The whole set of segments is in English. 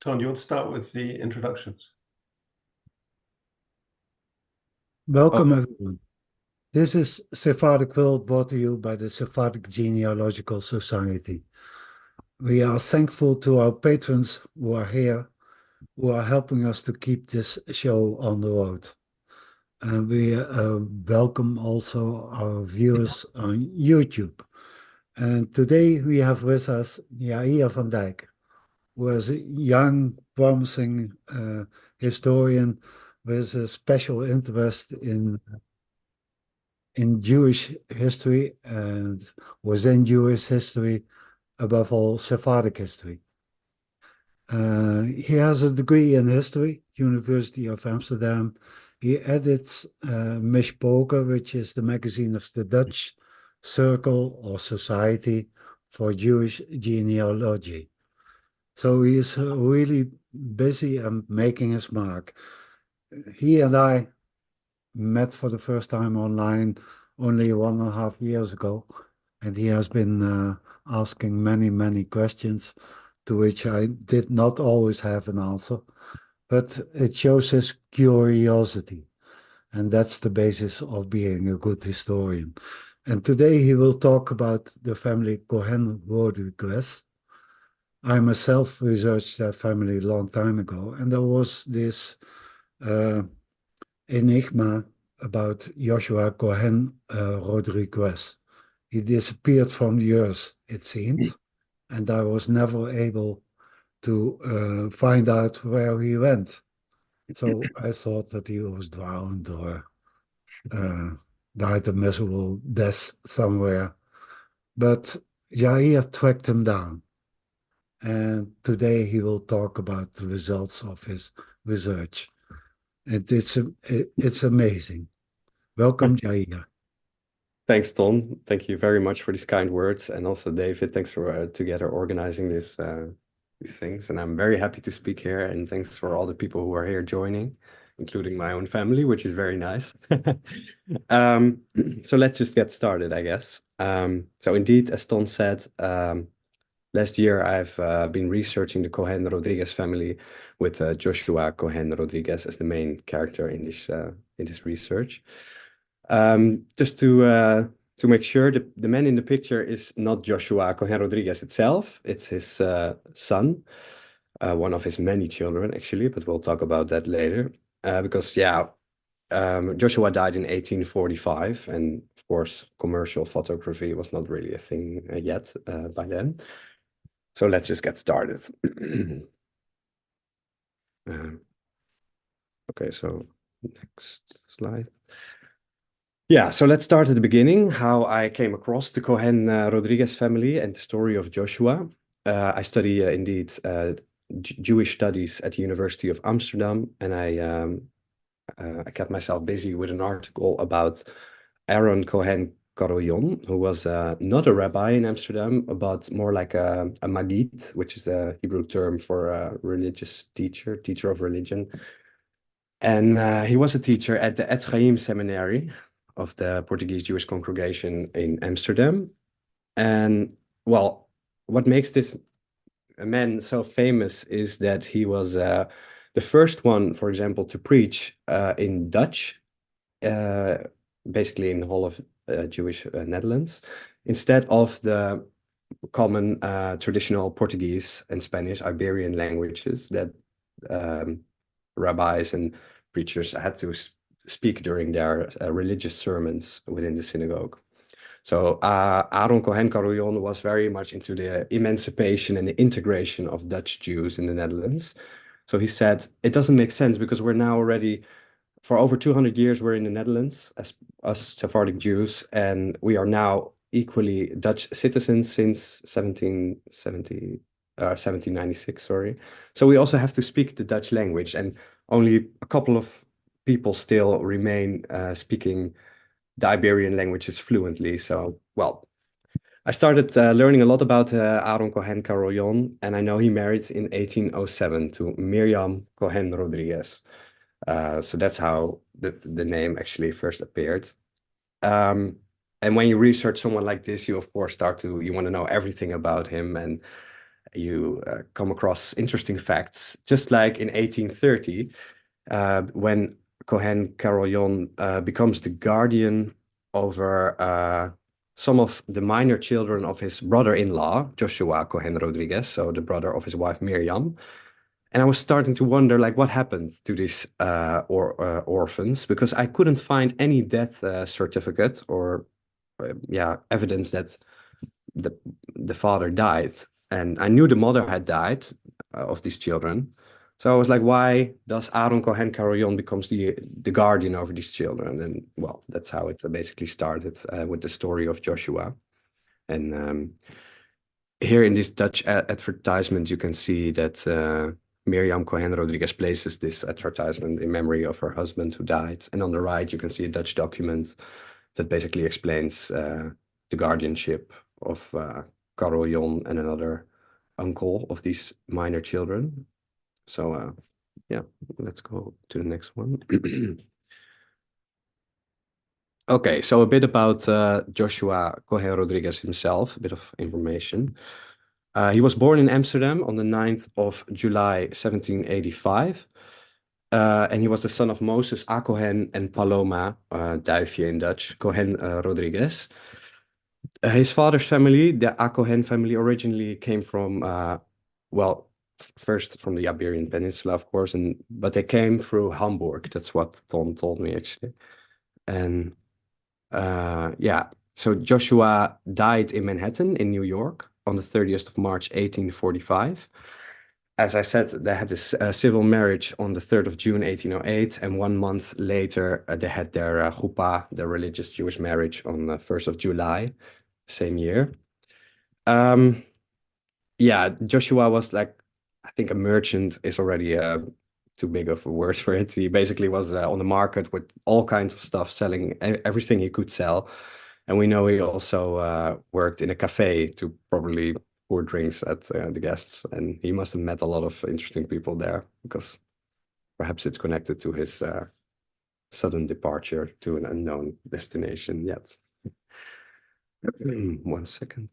Ton, you want to start with the introductions? Welcome, everyone. This is Sephardic World brought to you by the Sephardic Genealogical Society. We are thankful to our patrons who are here, who are helping us to keep this show on the road. And we welcome also our viewers on YouTube. And today we have with us Jaïr van Dijk, who is a young, promising historian with a special interest in Jewish history and within Jewish history, above all Sephardic history. He has a degree in history, University of Amsterdam. He edits Misjpoge, which is the magazine of the Dutch Circle or Society for Jewish Genealogy. So he is really busy and making his mark. He and I met for the first time online only 1.5 years ago, and he has been asking many questions to which I did not always have an answer, but it shows his curiosity, and that's the basis of being a good historian. And today he will talk about the family Cohen Rodrigues. I myself researched that family a long time ago, and there was this enigma about Joshua Cohen Rodrigues. He disappeared from the earth, it seemed, and I was never able to find out where he went. So I thought that he was drowned or died a miserable death somewhere. But Jair tracked him down, and today he will talk about the results of his research. It's amazing. Welcome, Jair. Thanks, Ton. Thank you very much for these kind words, and also David. Thanks for together organizing these things. And I'm very happy to speak here. And thanks for all the people who are here joining, including my own family, which is very nice. So let's just get started, I guess. So indeed, as Ton said, last year I've been researching the Cohen Rodrigues family with Joshua Cohen Rodrigues as the main character in this research. Just to make sure, the man in the picture is not Joshua Cohen Rodrigues itself. It's his son, one of his many children, actually, but we'll talk about that later. Because, yeah, Joshua died in 1845, and of course, commercial photography was not really a thing yet by then. So let's just get started. Okay, so next slide. Yeah, so let's start at the beginning, how I came across the Cohen Rodrigues family and the story of Joshua. I study indeed Jewish studies at the University of Amsterdam, and I kept myself busy with an article about Aaron Cohen Karoyon, who was not a rabbi in Amsterdam, but more like a Maggid, which is a Hebrew term for a religious teacher of religion. And he was a teacher at the Etz Chaim Seminary of the Portuguese Jewish congregation in Amsterdam. And well, what makes this man so famous is that he was the first one, for example, to preach in Dutch, basically in the whole of Jewish Netherlands, instead of the common traditional Portuguese and Spanish Iberian languages that rabbis and preachers had to speak during their religious sermons within the synagogue. So Aaron Cohen Karoyon was very much into the emancipation and the integration of Dutch Jews in the Netherlands. So he said, it doesn't make sense because we're now already, for over 200 years, we're in the Netherlands as us Sephardic Jews, and we are now equally Dutch citizens since 1796, sorry. So we also have to speak the Dutch language, and only a couple of people still remain speaking the Iberian languages fluently. So, well, I started learning a lot about Aaron Cohen Karoyon, and I know he married in 1807 to Miriam Cohen Rodrigues. So that's how the name actually first appeared. And when you research someone like this, you of course you want to know everything about him. And you come across interesting facts. Just like in 1830, when Cohen Carolyon becomes the guardian over some of the minor children of his brother-in-law, Joshua Cohen Rodrigues, so the brother of his wife Miriam. And I was starting to wonder, like, what happened to these orphans, because I couldn't find any death certificate or evidence that the father died. And I knew the mother had died of these children. So I was like, why does Aaron Cohen Carolyon becomes the guardian over these children? And well, that's how it basically started with the story of Joshua. And here in this Dutch advertisement, you can see that Miriam Cohen Rodrigues places this advertisement in memory of her husband who died. And on the right, you can see a Dutch document that basically explains the guardianship of Carolyon and another uncle of these minor children. So yeah, let's go to the next one. Okay, so a bit about Joshua Cohen Rodrigues himself, a bit of information. He was born in Amsterdam on the 9th of July, 1785. And he was the son of Moses A. Cohen and Paloma, Duifje in Dutch, Cohen Rodrigues. His father's family, the A. Cohen family, originally came from, well, first from the Iberian Peninsula, of course, but they came through Hamburg. That's what Tom told me, actually. And yeah, so Joshua died in Manhattan in New York on the 30th of March, 1845. As I said, they had this civil marriage on the 3rd of June, 1808, and 1 month later, they had their chuppah, their religious Jewish marriage, on the 1st of July, same year. Yeah, Joshua was like, I think a merchant is already too big of a word for it. He basically was on the market with all kinds of stuff, selling everything he could sell. And we know he also worked in a cafe to probably pour drinks at the guests. And he must have met a lot of interesting people there, because perhaps it's connected to his sudden departure to an unknown destination yet. 1 second.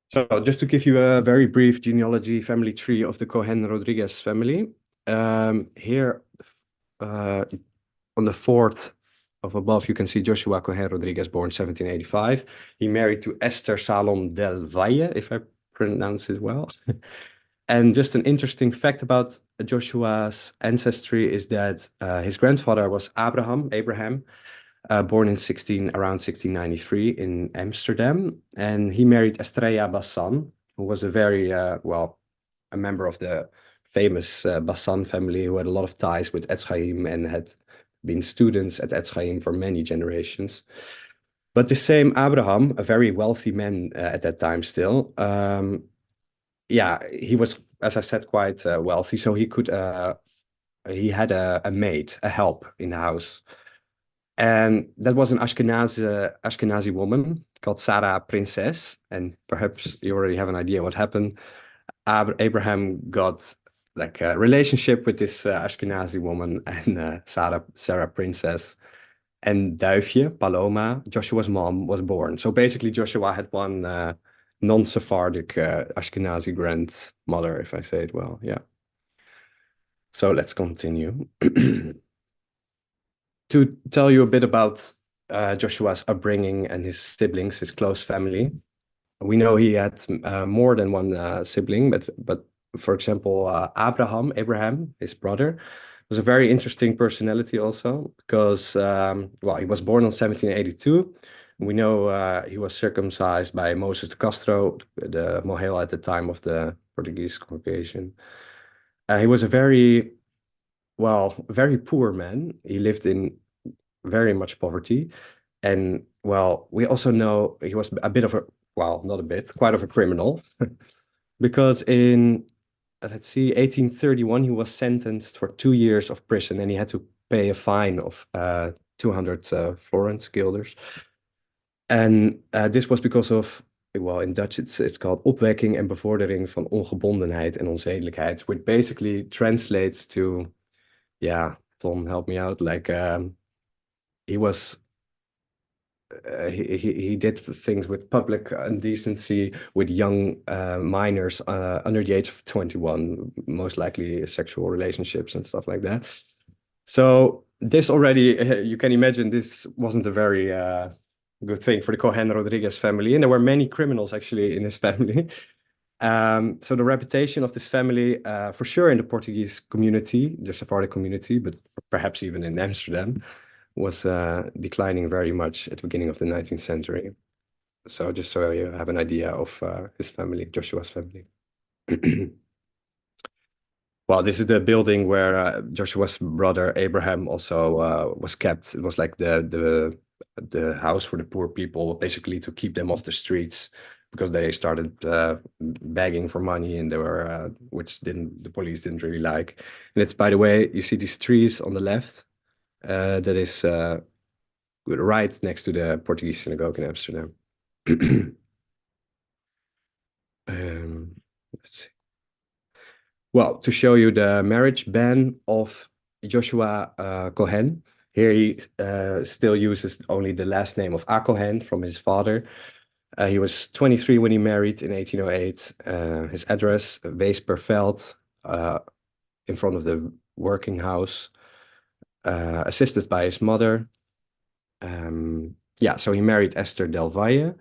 So just to give you a very brief genealogy family tree of the Cohen Rodrigues family. Here on the 4th of above, you can see Joshua Cohen Rodrigues, born 1785. He married to Esther Salom del Valle, if I pronounce it well. And just an interesting fact about Joshua's ancestry is that his grandfather was Abraham, born in around 1693 in Amsterdam. And he married Estrella Bassan, who was a very, well, a member of the famous Bassan family, who had a lot of ties with Etz Chaim and had been students at Etz Chaim for many generations. But the same Abraham, a very wealthy man at that time still, yeah, he was, as I said, quite wealthy. So he could, he had a maid, a help in the house. And that was an Ashkenazi woman called Sarah Princess. And perhaps you already have an idea what happened. Abraham got like a relationship with this Ashkenazi woman and Sarah Princess. And Duifje, Paloma, Joshua's mom, was born. So basically Joshua had one non-Sephardic Ashkenazi grandmother, if I say it well. Yeah. So let's continue. To tell you a bit about Joshua's upbringing and his siblings, his close family. We know he had more than one sibling, but for example, Abraham, his brother, was a very interesting personality also, because well, he was born in 1782. We know he was circumcised by Moses de Castro, the mohel at the time of the Portuguese congregation. He was a very poor man. He lived in very much poverty. And well, we also know he was a bit of a, well, not a bit, quite of a criminal. Because in, let's see, 1831, he was sentenced for 2 years of prison, and he had to pay a fine of 200 florins, guilders. And this was because of, well, in Dutch it's called opwekking en bevordering van ongebondenheid en onzedelijkheid, which basically translates to, yeah, Tom, help me out, like he was he did things with public indecency with young minors under the age of 21, most likely sexual relationships and stuff like that. So this already, you can imagine, this wasn't a very good thing for the Cohen Rodrigues family, and there were many criminals actually in his family. So the reputation of this family, for sure in the Portuguese community, the Sephardic community, but perhaps even in Amsterdam, was declining very much at the beginning of the 19th century. So just so you have an idea of his family, Joshua's family. Well, this is the building where Joshua's brother Abraham also was kept. It was like the house for the poor people, basically to keep them off the streets, because they started begging for money, and they were which the police didn't really like. And it's, by the way, you see these trees on the left. That is right next to the Portuguese synagogue in Amsterdam. Let's see. Well, to show you the marriage ban of Joshua Cohen, here he still uses only the last name of Cohen from his father. He was 23 when he married in 1808. His address, Weesperveld, in front of the working house, assisted by his mother. Yeah, so he married Esther Del Valle,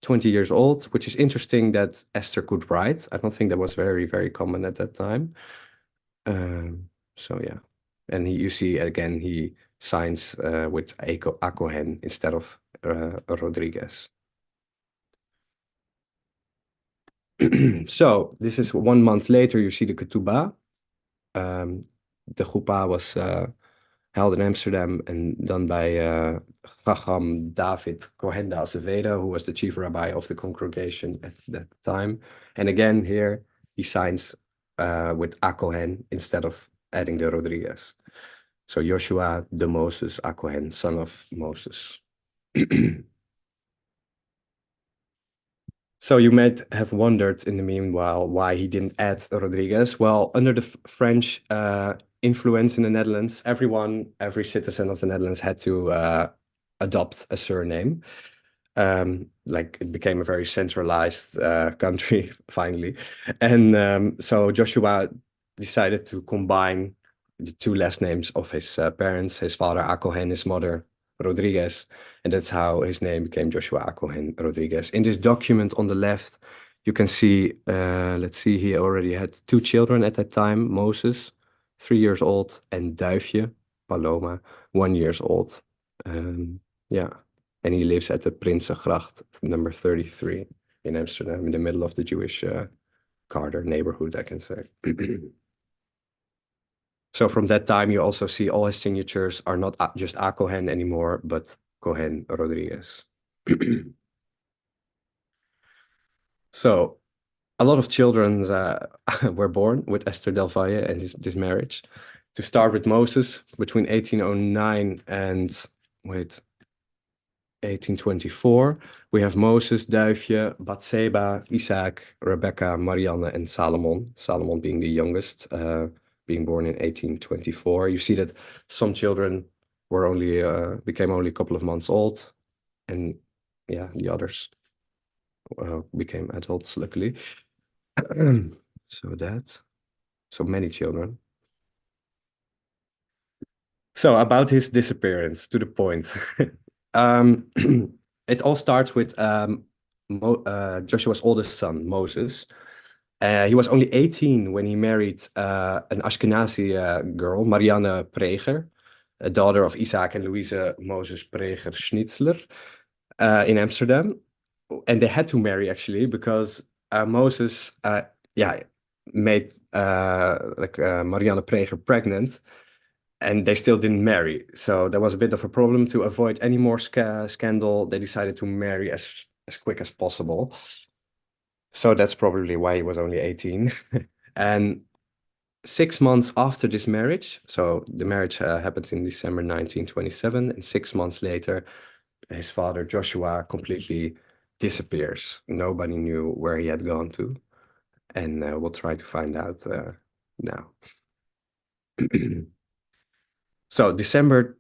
20 years old, which is interesting that Esther could write. I don't think that was very, very common at that time. So yeah, and you see again, he signs with Cohen instead of Rodrigues. So this is 1 month later, you see the ketubah. The chuppah was held in Amsterdam and done by Chacham David Cohen de Azevedo, who was the chief rabbi of the congregation at that time. And again, here he signs with Cohen instead of adding the Rodrigues. So Joshua de Moses Cohen, son of Moses. So you might have wondered in the meanwhile why he didn't add Rodrigues. Well, under the French influence in the Netherlands, every citizen of the Netherlands had to adopt a surname. Like it became a very centralized country finally. And so Joshua decided to combine the two last names of his parents, his father Cohen, his mother Rodrigues, and that's how his name became Joshua Cohen Rodrigues. In this document on the left, you can see, let's see, he already had 2 children at that time, Moses, 3 years old, and Duifje, Paloma, 1 year old. Yeah, and he lives at the Prinsengracht, number 33 in Amsterdam, in the middle of the Jewish quarter neighborhood, I can say. So from that time, you also see all his signatures are not just Cohen anymore, but Cohen Rodrigues. So a lot of children were born with Esther Del Valle and this marriage. To start with Moses, between 1809 and 1824, we have Moses, Duifje, Bathseba, Isaac, Rebecca, Marianne, and Salomon. Salomon being the youngest, being born in 1824. You see that some children were became only a couple of months old, and yeah, the others became adults, luckily. So many children. So about his disappearance, to the point. It all starts with Joshua's oldest son, Moses. He was only 18 when he married an Ashkenazi girl, Marianne Preger, a daughter of Isaac and Louise Moses Preger Schnitzler, in Amsterdam. And they had to marry, actually, because Moses made Marianne Preger pregnant, and they still didn't marry. So there was a bit of a problem. To avoid any more scandal, they decided to marry as quick as possible. So that's probably why he was only 18. And 6 months after this marriage, so the marriage happened in December 1927, and 6 months later, his father Joshua completely disappears. Nobody knew where he had gone to, and we'll try to find out now. So December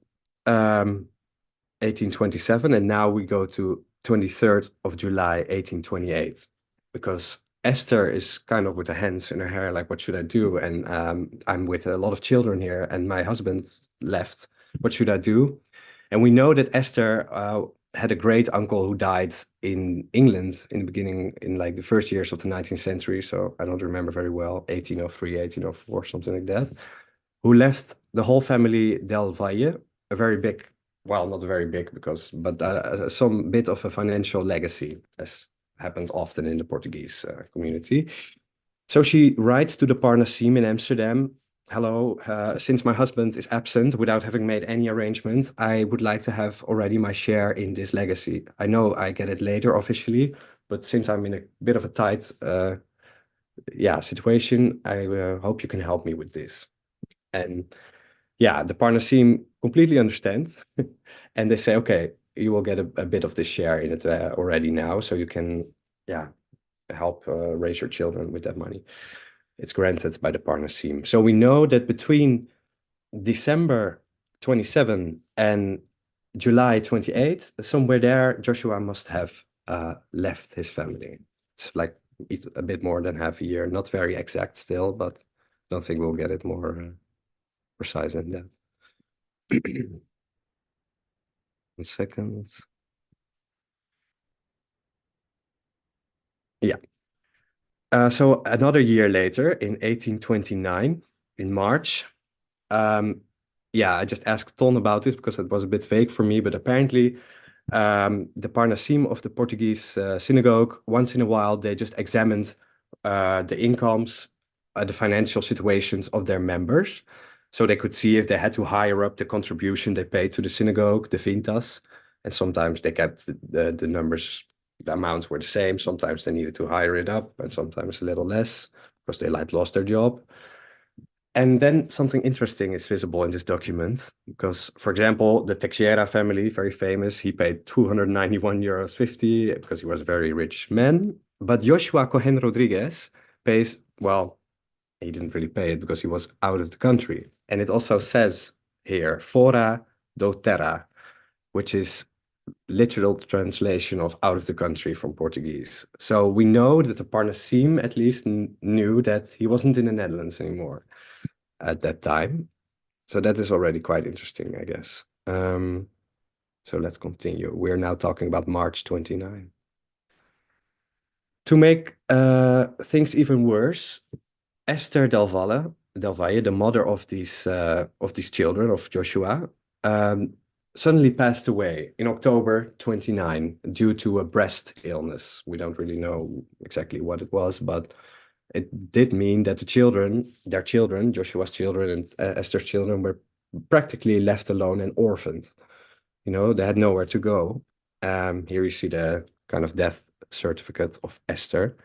1827, and now we go to 23rd of July, 1828, because Esther is kind of with the hands in her hair, like, what should I do? And I'm with a lot of children here, and my husband left. What should I do? And we know that Esther had a great uncle who died in England in the beginning, in like the first years of the 19th century. So I don't remember very well, 1803, 1804, something like that, who left the whole family Del Valle, a very big, well, not very big but some bit of a financial legacy, as happens often in the Portuguese community. So she writes to the Parnasim in Amsterdam, hello, since my husband is absent without having made any arrangement, I would like to have already my share in this legacy. I know I get it later officially, but since I'm in a bit of a tight situation, I hope you can help me with this. And yeah, the Parnasim completely understand. And they say, okay, you will get a bit of this share in it already now, so you can, help raise your children with that money. It's granted by the Parnasim. So we know that between December 27 and July 28, somewhere there, Joshua must have left his family. It's like a bit more than half a year, not very exact still, but I don't think we'll get it more precise than that. 1 second. Yeah. So another year later, in 1829, in March, I just asked Ton about this because it was a bit vague for me, but apparently the Parnasim of the Portuguese synagogue, once in a while, they just examined the incomes, the financial situations of their members. So they could see if they had to hire up the contribution they paid to the synagogue, the vintas, and sometimes they kept the numbers, the amounts were the same. Sometimes they needed to hire it up, and sometimes a little less because they like lost their job. And then something interesting is visible in this document because, for example, the Teixeira family, very famous, he paid 291 euros 50 because he was a very rich man. But Joshua Cohen Rodrigues pays, well, he didn't really pay it because he was out of the country. And it also says here, fora do terra, which is literal translation of out of the country from Portuguese. So we know that the Parnasim at least knew that he wasn't in the Netherlands anymore at that time. So that is already quite interesting, I guess. So let's continue. We're now talking about March 29. To make things even worse, Esther Del Valle, the mother of these children, of Joshua, suddenly passed away in October 29 due to a breast illness. We don't really know exactly what it was, but it did mean that their children, Joshua's children and Esther's children, were practically left alone and orphaned. You know, they had nowhere to go. Here you see the kind of death certificate of Esther.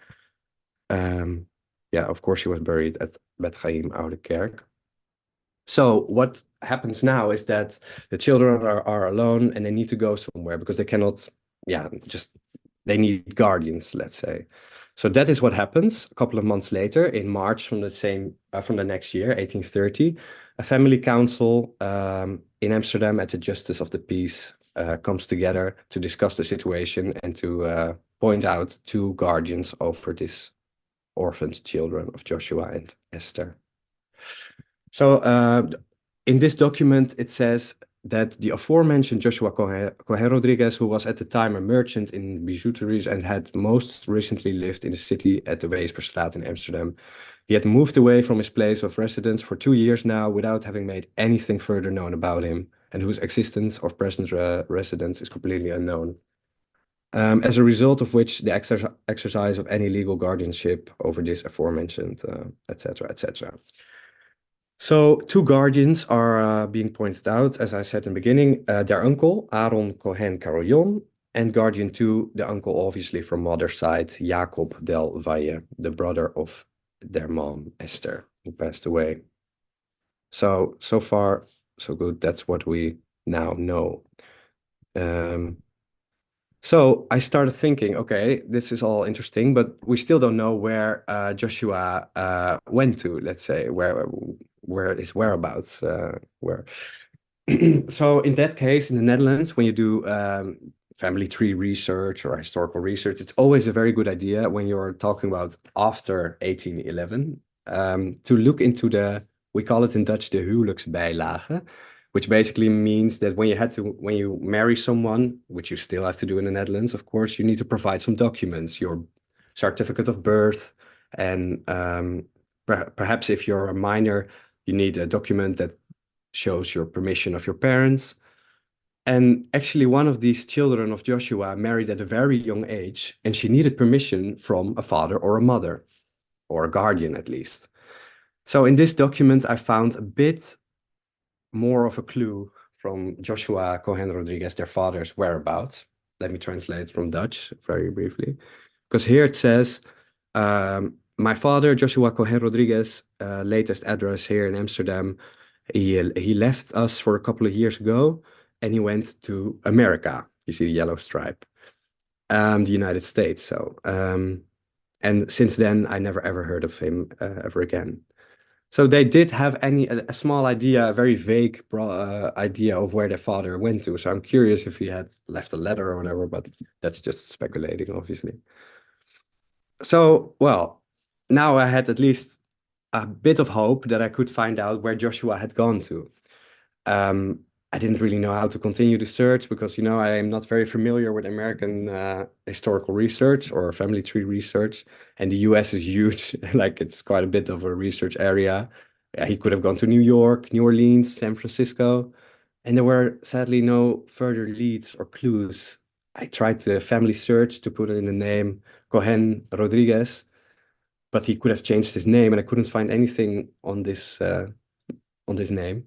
Of course, she was buried at Bet Chaim Oude Kerk. So what happens now is that the children are alone and they need to go somewhere because they cannot, they need guardians, let's say. So that is what happens. A couple of months later, in March from the next year, 1830, a family council in Amsterdam at the Justice of the Peace comes together to discuss the situation and to point out 2 guardians over this orphaned children of Joshua and Esther. So in this document, it says that the aforementioned Joshua Cohen Rodrigues, who was at the time a merchant in bijouteries and had most recently lived in the city at the Weesperstraat in Amsterdam, he had moved away from his place of residence for 2 years now without having made anything further known about him, and whose existence or present residence is completely unknown. As a result of which the exercise of any legal guardianship over this aforementioned, etc., etc. So 2 guardians are being pointed out, as I said in the beginning, their uncle, Aaron Cohen Carillon, and guardian 2, the uncle obviously from mother's side, Jacob Del Valle, the brother of their mom, Esther, who passed away. So far, so good. That's what we now know. So I started thinking, okay, this is all interesting, but we still don't know where Joshua went to, let's say, where his whereabouts were. So in that case, in the Netherlands, when you do family tree research or historical research, it's always a very good idea when you're talking about after 1811 to look into we call it in Dutch, the huwelijksbijlage, which basically means that when you marry someone, which you still have to do in the Netherlands, of course, you need to provide some documents, your certificate of birth, and perhaps if you're a minor, you need a document that shows your permission of your parents. And actually, one of these children of Joshua married at a very young age, and she needed permission from a father or a mother, or a guardian at least. So in this document, I found a bit more of a clue from Joshua Cohen Rodrigues, their father's whereabouts. Let me translate from Dutch very briefly. Because here it says, my father, Joshua Cohen Rodrigues, latest address here in Amsterdam, he left us for a couple of years ago, and he went to America. You see the yellow stripe, the United States. So, and since then, I never ever heard of him ever again. So they did have a small idea, a very vague idea of where their father went to. So I'm curious if he had left a letter or whatever, but that's just speculating, obviously. So, well, now I had at least a bit of hope that I could find out where Joshua had gone to. I didn't really know how to continue the search because, I am not very familiar with American historical research or family tree research. And the US is huge, like it's quite a bit of a research area. He could have gone to New York, New Orleans, San Francisco, and there were sadly no further leads or clues. I tried to family search to put in the name Cohen Rodrigues, but he could have changed his name, and I couldn't find anything on this name.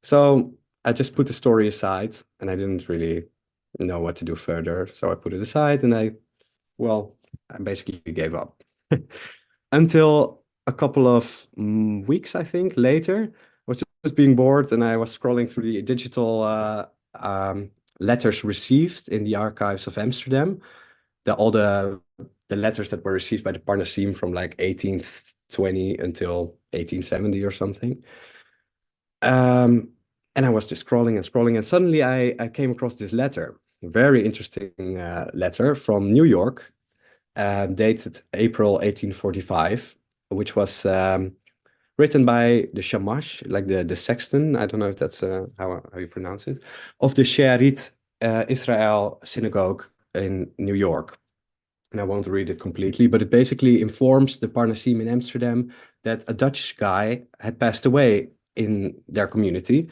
So I just put the story aside, and I didn't really know what to do further. So I put it aside, and I basically gave up. Until a couple of weeks, I think, later, I was just being bored, and I was scrolling through the digital letters received in the archives of Amsterdam. All the letters that were received by the Parnasim from like 1820 until 1870 or something. And I was just scrolling and scrolling, and suddenly I came across this letter, a very interesting letter from New York, dated April 1845, which was written by the shamash, like the sexton, I don't know if that's how you pronounce it, of the Jaïr Israel synagogue in New York. And I won't read it completely, but it basically informs the Parnasim in Amsterdam that a Dutch guy had passed away in their community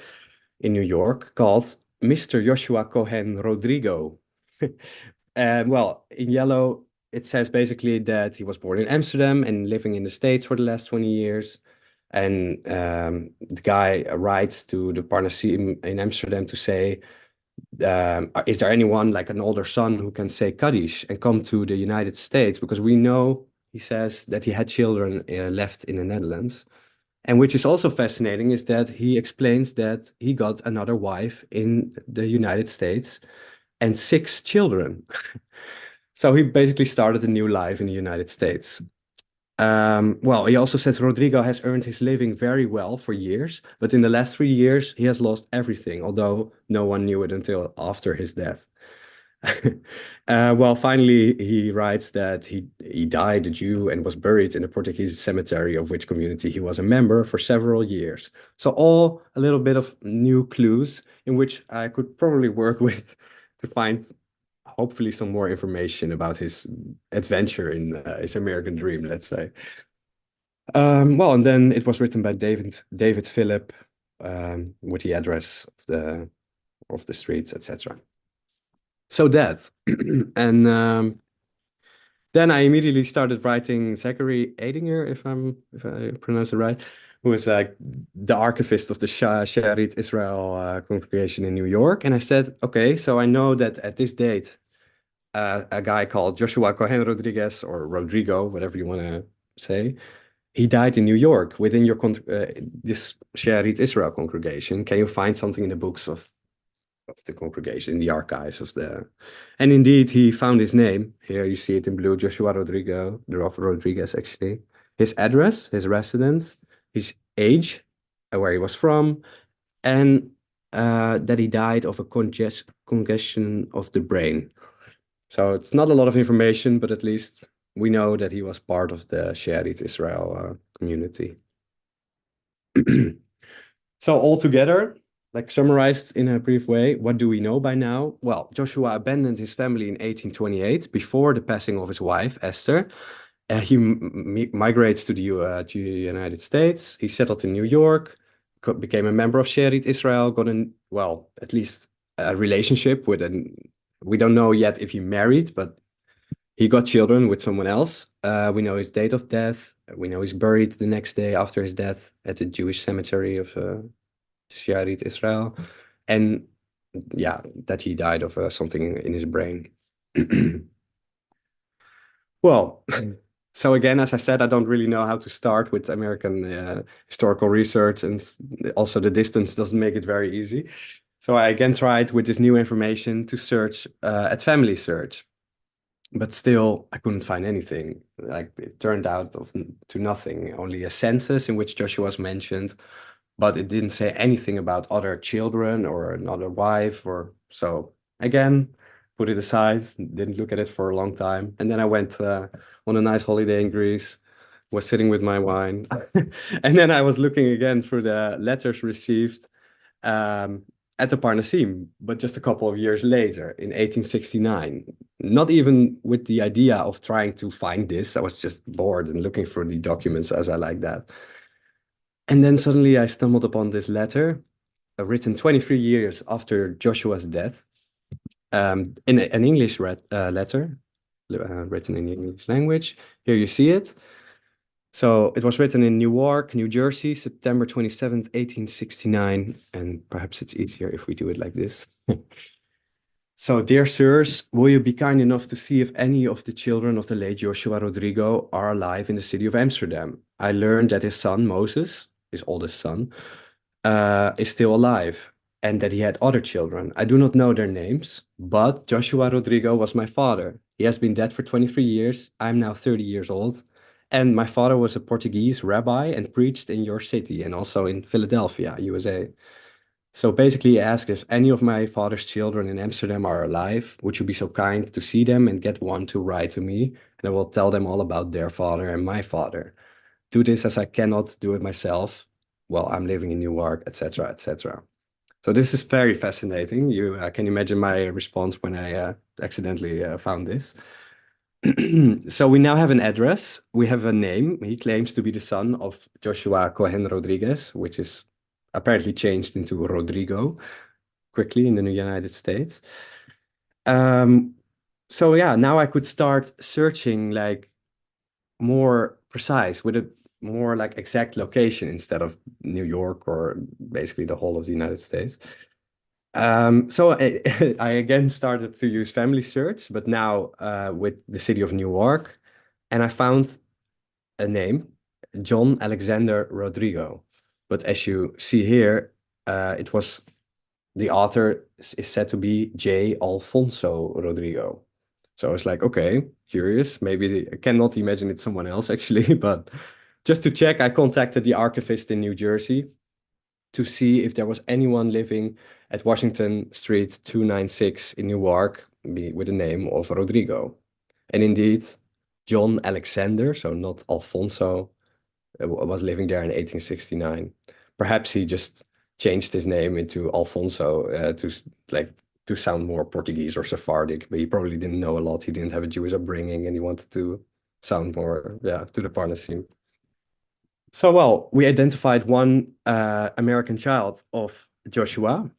in New York called Mr. Joshua Cohen Rodrigo. And well, in yellow, it says basically that he was born in Amsterdam and living in the States for the last 20 years. And the guy writes to the Parnasim in Amsterdam to say, is there anyone like an older son who can say Kaddish and come to the United States? Because we know, he says, that he had children left in the Netherlands. And which is also fascinating is that he explains that he got another wife in the United States and 6 children. So he basically started a new life in the United States. Well, he also says Rodrigo has earned his living very well for years, but in the last 3 years, he has lost everything, although no one knew it until after his death. Well, finally, he writes that he died a Jew and was buried in a Portuguese cemetery of which community he was a member for several years. So all a little bit of new clues in which I could probably work with to find hopefully some more information about his adventure in his American dream, let's say. Well, and then it was written by David Phillip with the address of the streets, etc. So that, and then I immediately started writing Zachary Edinger, if I pronounce it right, who is like the archivist of the Jaïr Israel congregation in New York. And I said, okay, so I know that at this date, a guy called Joshua Cohen Rodrigues, or Rodrigo, whatever you want to say, he died in New York within your this Jaïr Israel congregation. Can you find something in the books of the congregation, in the archives of and indeed he found his name. Here you see it in blue, Joshua Rodrigues actually, his address, his residence, his age, where he was from, and that he died of a congestion of the brain. So it's not a lot of information, but at least we know that he was part of the Shearit Israel community. So altogether, like summarized in a brief way, what do we know by now? Well, Joshua abandoned his family in 1828 before the passing of his wife, Esther. He migrates to the United States. He settled in New York, became a member of Shearit Israel, got at least a relationship with we don't know yet if he married, but he got children with someone else. We know his date of death. We know he's buried the next day after his death at the Jewish cemetery of Shearit Israel. And yeah, that he died of something in his brain. Well, so again, as I said, I don't really know how to start with American historical research, and also the distance doesn't make it very easy. So I again tried with this new information to search at Family Search, but still I couldn't find anything. Like it turned out to nothing, only a census in which Joshua was mentioned, but it didn't say anything about other children or another wife or so. Again, put it aside, didn't look at it for a long time. And then I went on a nice holiday in Greece, was sitting with my wine. And then I was looking again through the letters received at the Parnasim, but just a couple of years later in 1869. Not even with the idea of trying to find this. I was just bored and looking through the documents as I like that. And then suddenly I stumbled upon this letter written 23 years after Joshua's death, in an English letter written in the English language. Here you see it. So it was written in Newark, New Jersey, September 27th, 1869. And perhaps it's easier if we do it like this. So, dear sirs, will you be kind enough to see if any of the children of the late Joshua Rodrigo are alive in the city of Amsterdam? I learned that his son, Moses, his oldest son, is still alive, and that he had other children. I do not know their names, but Joshua Rodrigo was my father. He has been dead for 23 years. I'm now 30 years old. And my father was a Portuguese rabbi and preached in your city and also in Philadelphia, USA. So basically he asked if any of my father's children in Amsterdam are alive. Would you be so kind to see them and get one to write to me? And I will tell them all about their father and my father. Do this as I cannot do it myself. Well, I'm living in Newark, etc., etc. So this is very fascinating. You can imagine my response when I accidentally found this. So we now have an address. We have a name. He claims to be the son of Joshua Cohen Rodrigues, which is apparently changed into Rodrigo quickly in the United States. So yeah, now I could start searching like more precise with a more like exact location instead of New York or basically the whole of the United States. So I again started to use Family Search, but now with the city of Newark, and I found a name, John Alexander Rodrigo. But as you see here, it was the author is said to be J. Alfonso Rodrigo. So I was like, okay, curious. Maybe I cannot imagine it's someone else actually, but just to check, I contacted the archivist in New Jersey to see if there was anyone living at Washington Street 296 in Newark with the name of Rodrigo. And indeed, John Alexander, so not Alfonso, was living there in 1869. Perhaps he just changed his name into Alfonso to sound more Portuguese or Sephardic, but he probably didn't know a lot. He didn't have a Jewish upbringing, and he wanted to sound more, to the Parnasim. So, well, we identified one American child of Joshua.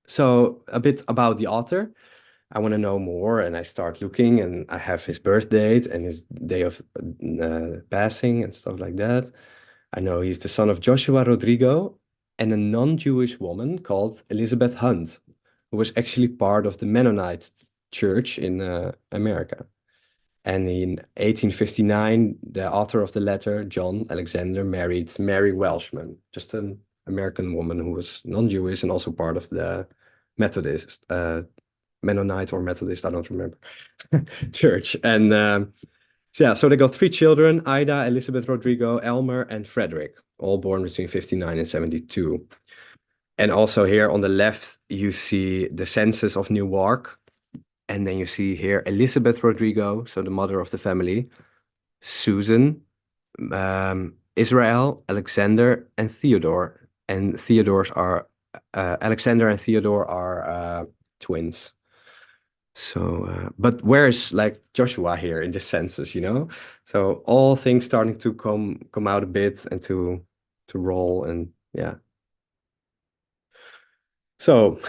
So, a bit about the author. I want to know more, and I start looking, and I have his birth date and his day of passing and stuff like that. I know he's the son of Joshua Rodrigo and a non-Jewish woman called Elizabeth Hunt, who was actually part of the Mennonite church in America. And in 1859, the author of the letter, John Alexander, married Mary Welshman, just an American woman who was non-Jewish and also part of the Methodist, Mennonite or Methodist, I don't remember, church. And so they got 3 children, Ida, Elizabeth Rodrigo, Elmer, and Frederick, all born between 59 and 72. And also here on the left, you see the census of Newark. And then you see here Elizabeth Rodrigo, so the mother of the family, Susan, Israel, Alexander, and Theodore. And Alexander and Theodore are twins. So, but where's like Joshua here in this census, you know? So all things starting to come out a bit and to roll, and yeah. So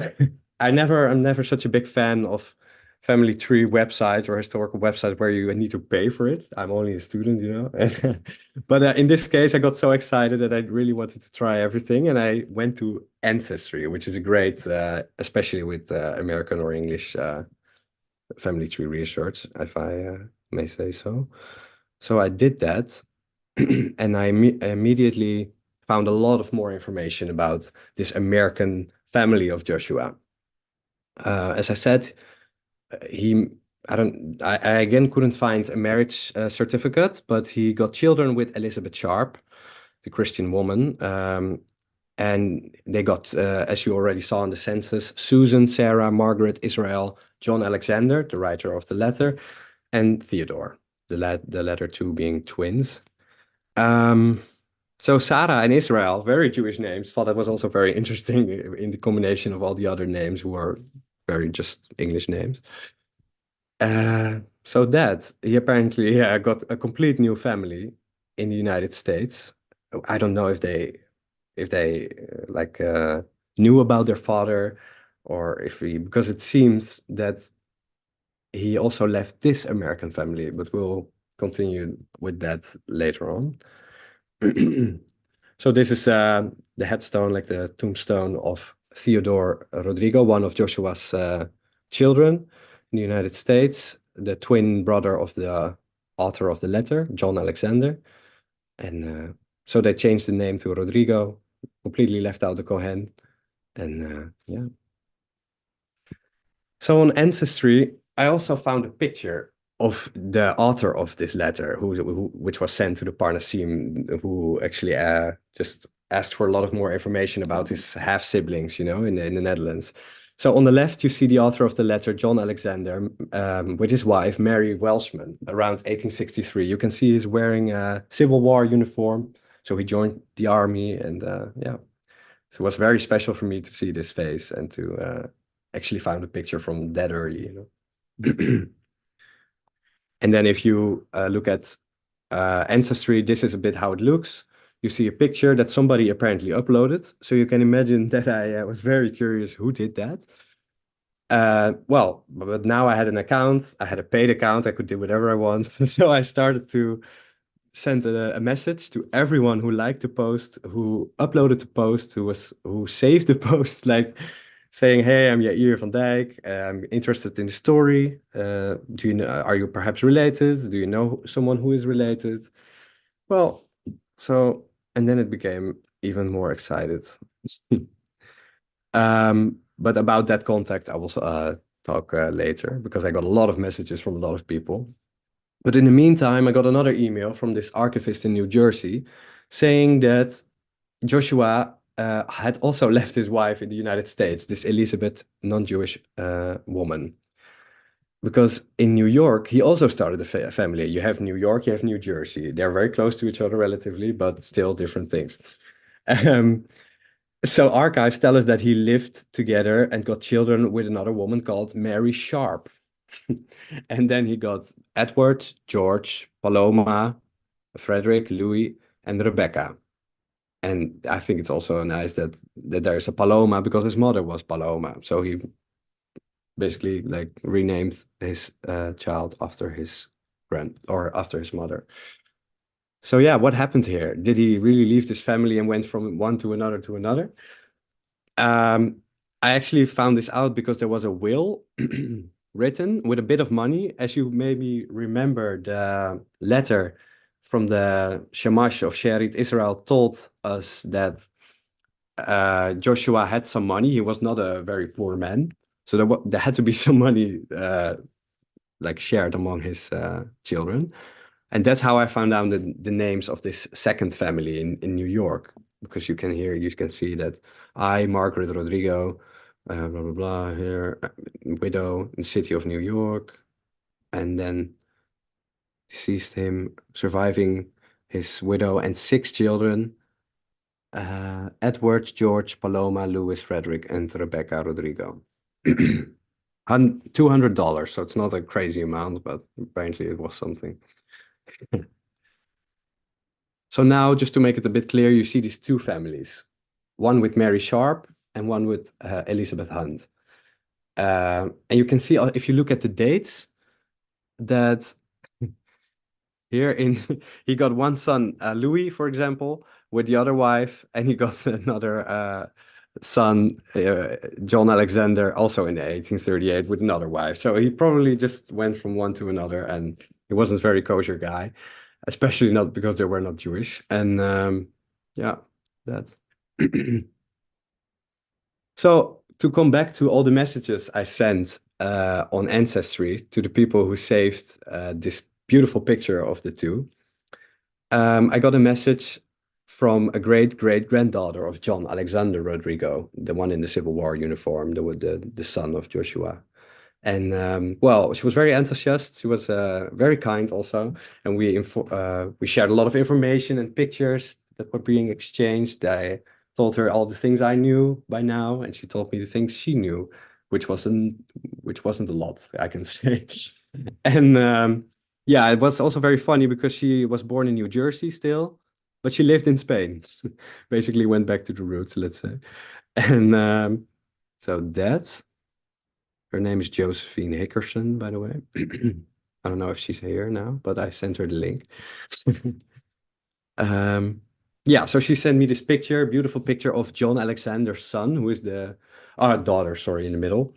I'm never such a big fan of family tree websites or historical websites where you need to pay for it. I'm only a student, you know. But in this case, I got so excited that I really wanted to try everything, and I went to Ancestry, which is a great, especially with American or English family tree research, if I may say so. So I did that, and I immediately found a lot of more information about this American family of Joshua. As I said, I again couldn't find a marriage certificate, but he got children with Elizabeth Sharp, the Christian woman. And they got, as you already saw in the census, Susan, Sarah, Margaret, Israel, John Alexander, the writer of the letter, and Theodore, the latter two being twins. So Sarah and Israel, very Jewish names, thought that was also very interesting in the combination of all the other names who are very just English names. So that he apparently got a complete new family in the United States. I don't know if they knew about their father, or because it seems that he also left this American family, but we'll continue with that later on. So this is the headstone, like the tombstone of Theodore Rodrigo, one of Joshua's children in the United States, the twin brother of the author of the letter, John Alexander. And so they changed the name to Rodrigo, completely left out the Cohen. And yeah. So on Ancestry, I also found a picture of the author of this letter, which was sent to the Parnasim, who actually just asked for a lot of more information about his half siblings, you know, in the Netherlands. So on the left, you see the author of the letter, John Alexander, with his wife, Mary Welshman, around 1863. You can see he's wearing a Civil War uniform. So he joined the army, and yeah. So it was very special for me to see this face and to actually find a picture from that early, you know. And then if you look at Ancestry, this is a bit how it looks. You see a picture that somebody apparently uploaded. So you can imagine that I was very curious who did that. Well, but now I had an account. I had a paid account. I could do whatever I want. So I started to send a message to everyone who liked the post, who uploaded the post, who saved the post, like saying, "Hey, I'm Jaïr van Dijk. I'm interested in the story. Do you know? Are you perhaps related? Do you know someone who is related?" Well, so and then it became even more excited. But about that contact, I will talk later, because I got a lot of messages from a lot of people. But in the meantime, I got another email from this archivist in New Jersey saying that Joshua had also left his wife in the United States, this Elizabeth, non-Jewish woman. Because in New York, he also started a family. You have New York, you have New Jersey. They're very close to each other relatively, but still different things. So archives tell us that he lived together and got children with another woman called Mary Sharp. And then he got Edward, George, Paloma, Frederick, Louis, and Rebecca. And I think it's also nice that there's a Paloma because his mother was Paloma. So he basically like renamed his child after his after his mother. So yeah, what happened here? Did he really leave this family and went from one to another to another? I actually found this out because there was a will written with a bit of money. As you maybe remember, the letter from the Shamash of Sherit Israel told us that Joshua had some money. He was not a very poor man. So there had to be some money like shared among his children. And that's how I found out the names of this second family in New York, because you can see that I, Margaret Rodrigo, blah, blah, blah, here, widow in the city of New York. And then sees him surviving his widow and 6 children, Edward, George, Paloma, Louis, Frederick, and Rebecca Rodrigo. $200, so it's not a crazy amount, but apparently it was something. So now, just to make it a bit clear, you see these 2 families, one with Mary Sharp and one with Elizabeth Hunt. And you can see, if you look at the dates, that here he got one son, Louis, for example, with the other wife, and he got another son, John Alexander, also in 1838 with another wife. So he probably just went from one to another, and he wasn't a very kosher guy, especially not because they were not Jewish. And yeah, that. So to come back to all the messages I sent on Ancestry to the people who saved this beautiful picture of the 2, I got a message from a great-great-granddaughter of John Alexander Rodrigo, the one in the Civil War uniform, the son of Joshua. And well, she was very enthusiastic. She was very kind also, and we shared a lot of information and pictures that were being exchanged. I told her all the things I knew by now, and she told me the things she knew, which wasn't a lot, I can say. And yeah, it was also very funny because she was born in New Jersey still, but she lived in Spain. Basically went back to the roots, let's say. And so that's her name is Josephine Hickerson, by the way. I don't know if she's here now, but I sent her the link. Yeah, so she sent me this picture, beautiful picture of John Alexander's son, who is the daughter, sorry, in the middle.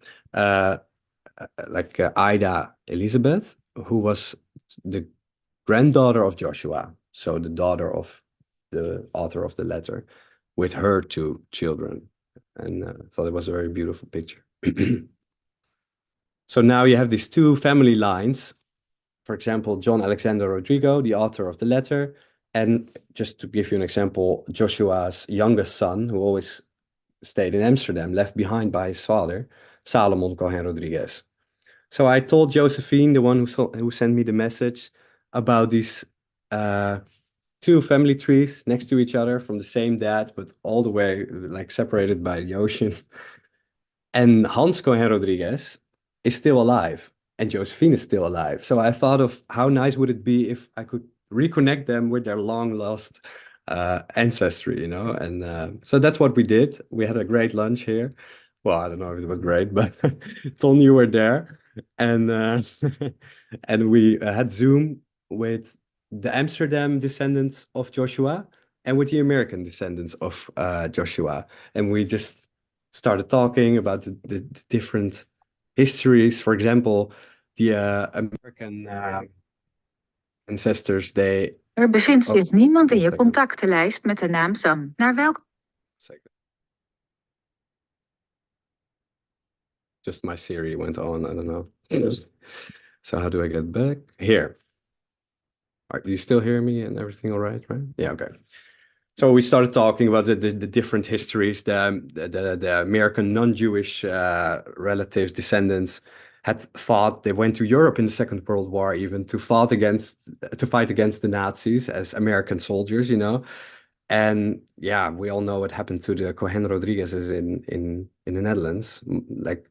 Ida Elizabeth, who was the granddaughter of Joshua, so the daughter of the author of the letter, with her 2 children. And I thought it was a very beautiful picture. So now you have these 2 family lines. For example, John Alexander Rodrigo, the author of the letter, and just to give you an example, Joshua's youngest son, who always stayed in Amsterdam, left behind by his father, Salomon Cohen Rodrigues. So I told Josephine, the one who sent me the message, about these 2 family trees next to each other from the same dad, but all the way like separated by the ocean. And Hans Cohen Rodrigues is still alive, and Josephine is still alive. So I thought of how nice would it be if I could reconnect them with their long lost ancestry, And so that's what we did. We had a great lunch here. Well, I don't know if it was great, but Ton, you were there, and and we had Zoom with the Amsterdam descendants of Joshua and with the American descendants of Joshua, and we just started talking about the different histories. For example, the American ancestors, they... Er bevindt Oh, zich niemand in one je second. contactenlijst met de naam Sam. Naar welk... Second. Just my Siri went on, I don't know. So how do I get back? Here. Are you still hear me and everything all right? Yeah, okay. So we started talking about the different histories. The American non-Jewish relatives, descendants, had fought. They went to Europe in the Second World War even to fight against the Nazis as American soldiers, And yeah, we all know what happened to the Cohen Rodriguez's in the Netherlands. Like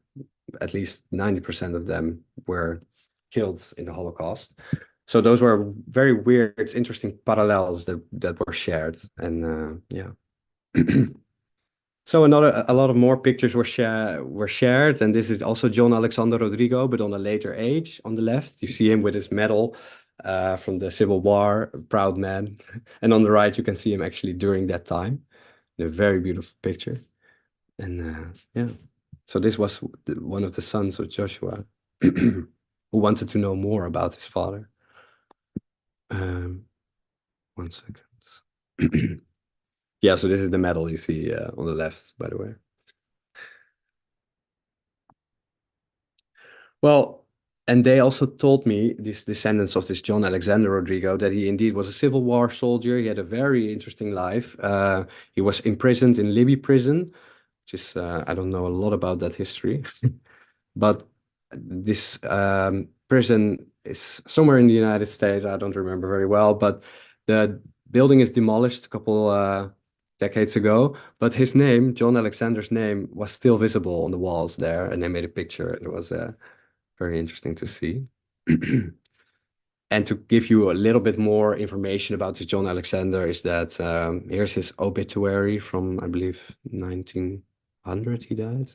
at least 90% of them were killed in the Holocaust. So those were very weird, interesting parallels that were shared, and yeah. So a lot of more pictures were shared, and this is also John Alexander Rodrigo, but on a later age. On the left, you see him with his medal from the Civil War, proud man, and on the right you can see him actually during that time. A very beautiful picture, and yeah. So this was one of the sons of Joshua, who wanted to know more about his father. 1 second. Yeah, so this is the medal you see on the left, by the way. Well, And they also told me, these descendants of this John Alexander Rodrigo, that he indeed was a Civil War soldier. He had a very interesting life. He was imprisoned in Libby prison, which is, I don't know a lot about that history, but this prison is somewhere in the United States. I don't remember very well, but the building is demolished a couple decades ago. But his name, John Alexander's name, was still visible on the walls there, and they made a picture. It was very interesting to see. And to give you a little bit more information about this John Alexander is that here's his obituary from, I believe, 1900 he died.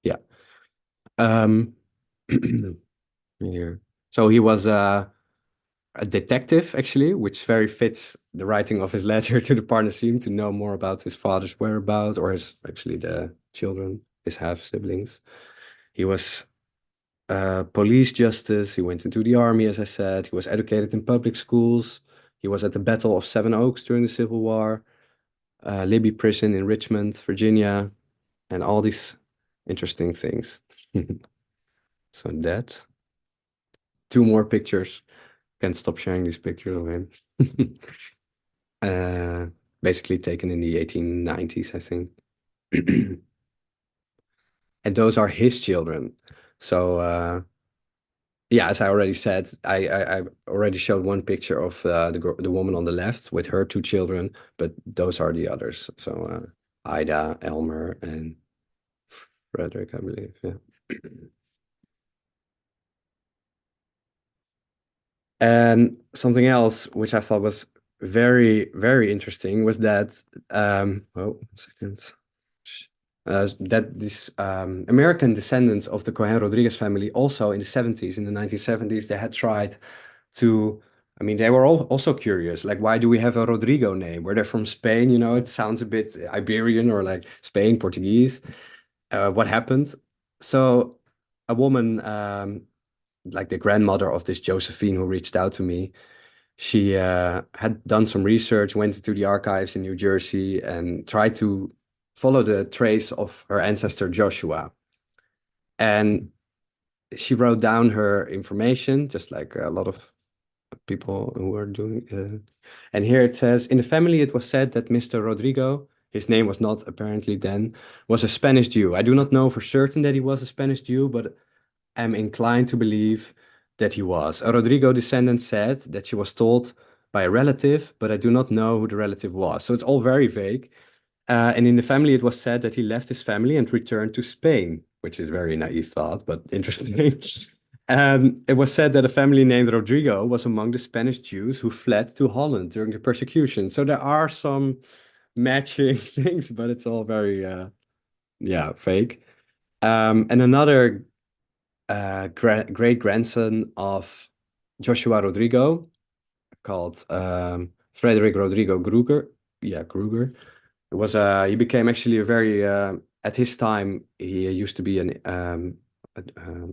Yeah. Here. So he was a detective, actually, which very fits the writing of his letter to the Parnasim to know more about his father's whereabouts, or actually the children, his half-siblings. He was police justice. He went into the army, as I said. He was educated in public schools. He was at the Battle of Seven Oaks during the Civil War, Libby Prison in Richmond, Virginia, and all these interesting things. So that. Two more pictures. Can't stop sharing these pictures of him. Basically taken in the 1890s, I think. And those are his children. So yeah, as I already said, I already showed one picture of the woman on the left with her two children, but those are the others. So Ida, Elmer, and Frederick, I believe. Yeah. And something else which I thought was very, very interesting was that oh, 1 second. That this American descendants of the Cohen Rodrigues family also in the 70s, in the 1970s, they had tried to, I mean, they were also curious, like, why do we have a Rodrigo name? Were they from Spain? You know, it sounds a bit Iberian or like Spain, Portuguese. What happened? So a woman, like the grandmother of this Josephine who reached out to me, she had done some research, went into the archives in New Jersey and tried to follow the trace of her ancestor Joshua. And she wrote down her information, just like a lot of people who are doing. And here it says, in the family, it was said that Mr. Rodrigo, his name was not apparently then, was a Spanish Jew. I do not know for certain that he was a Spanish Jew, but am inclined to believe that he was. A Rodrigo descendant said that she was told by a relative, but I do not know who the relative was. So it's all very vague. And in the family, it was said that he left his family and returned to Spain, which is very naive thought, but interesting. It was said that a family named Rodrigo was among the Spanish Jews who fled to Holland during the persecution. So there are some matching things, but it's all very, yeah, fake. And another great grandson of Joshua Rodrigo, called Frederick Rodrigo Gruger. Yeah, Gruger. It was he became actually a very at his time he used to be an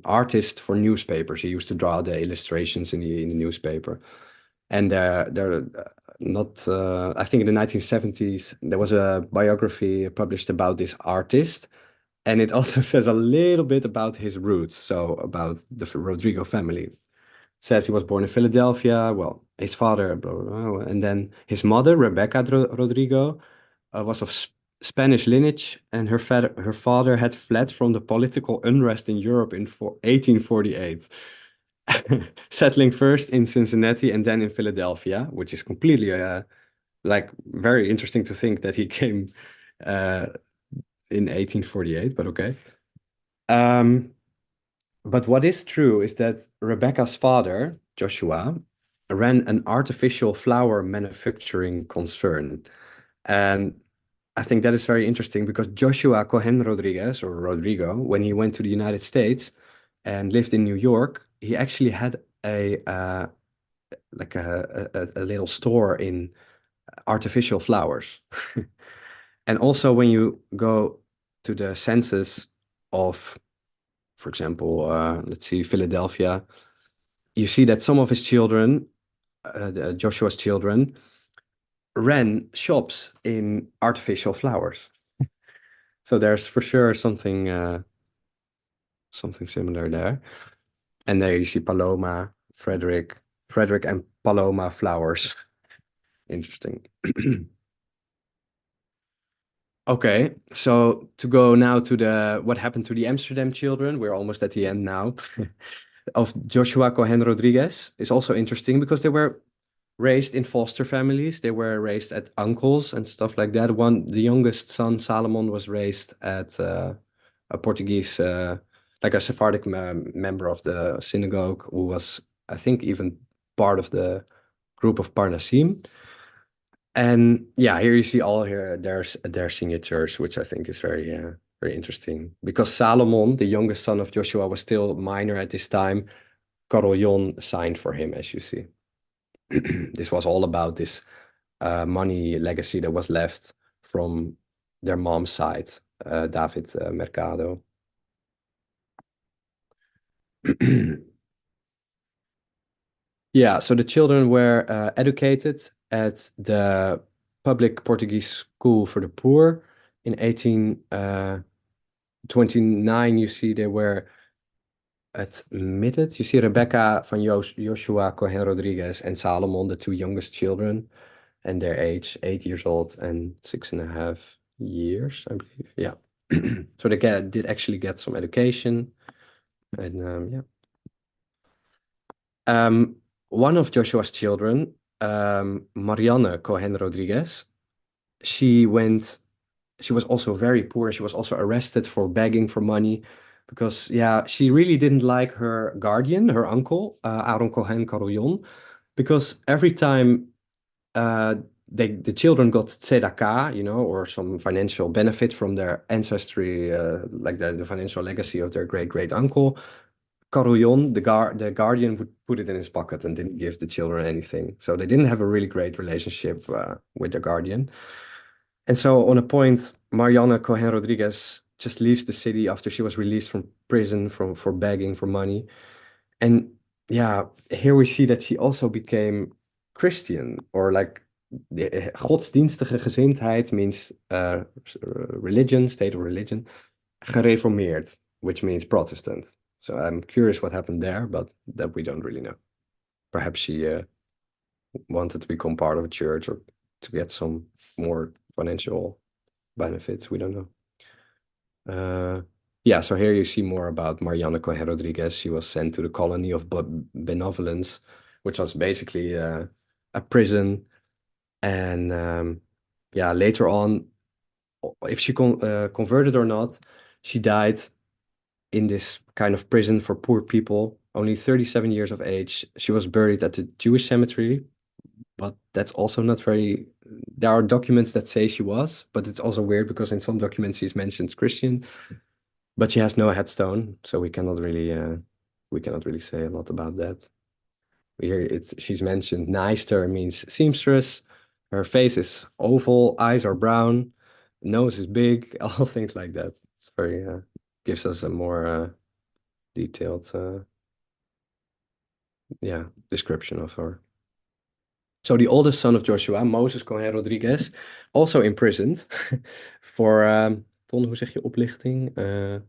artist for newspapers. He used to draw the illustrations in the newspaper, and they're not. I think in the 1970s there was a biography published about this artist. And it also says a little bit about his roots, so about the Rodrigo family. It says he was born in Philadelphia. Well, his father, blah, blah, blah, and then his mother, Rebecca Rodrigo, was of Spanish lineage, and her father had fled from the political unrest in Europe in 1848, settling first in Cincinnati and then in Philadelphia, which is completely like very interesting to think that he came in 1848, but okay. But what is true is that Rebecca's father, Joshua, ran an artificial flower manufacturing concern. And I think that is very interesting because Joshua Cohen Rodrigues, or Rodrigo, when he went to the United States and lived in New York, he actually had a little store in artificial flowers. And also when you go to the census of, for example, let's see, Philadelphia, you see that some of his children, Joshua's children, ran shops in artificial flowers. So there's for sure something similar there. And there you see Paloma, Frederick and Paloma flowers. Interesting. Okay, so to go now to what happened to the Amsterdam children, we're almost at the end now, of Joshua Cohen Rodrigues is also interesting because they were raised in foster families. They were raised at uncles and stuff like that. The youngest son, Salomon, was raised at a Portuguese, like a Sephardic member of the synagogue, who was, I think, even part of the group of Parnasim. And yeah, here you see all their signatures, which I think is very interesting. Because Salomon, the youngest son of Joshua, was still minor at this time. Caroljon signed for him, as you see. This was all about this money legacy that was left from their mom's side, David Mercado. Yeah, so the children were educated at the public Portuguese school for the poor. In 1829, you see they were admitted. You see Rebecca van Joshua Cohen Rodrigues and Salomon, the two youngest children, and their age, 8 years old and 6.5 years, I believe. Yeah. So they did actually get some education. And yeah. One of Joshua's children, Marianne Cohen Rodrigues, she was also very poor. She was also arrested for begging for money because, yeah, she really didn't like her guardian, her uncle, Aaron Cohen Caroljon, because every time the children got tzedakah, or some financial benefit from their ancestry, like the financial legacy of their great uncle, Caroljon, the guardian, would put it in his pocket and didn't give the children anything. So they didn't have a really great relationship with the guardian. And so on a point, Marianne Cohen Rodrigues just leaves the city after she was released from prison for begging for money. And yeah, here we see that she also became Christian, or like godsdienstige gezindheid means religion, state of religion, gereformeerd, which means Protestant. So I'm curious what happened there, but that we don't really know. Perhaps she wanted to become part of a church or to get some more financial benefits. We don't know. Yeah, so here you see more about Marianne Cohen Rodrigues. She was sent to the colony of Benevolence, which was basically a prison. And yeah, later on, if she converted or not, she died in this kind of prison for poor people, only 37 years of age. She was buried at the Jewish cemetery, but that's also not very... There are documents that say she was, but it's also weird because in some documents she's mentioned Christian, but she has no headstone, so we cannot really say a lot about that. Here she's mentioned Neister, means seamstress. Her face is oval, eyes are brown, nose is big, all things like that. It's very gives us a more detailed description of her. So the oldest son of Joshua, Moses Cohen Rodrigues, also imprisoned for Ton, hoe zeg je oplichting? Even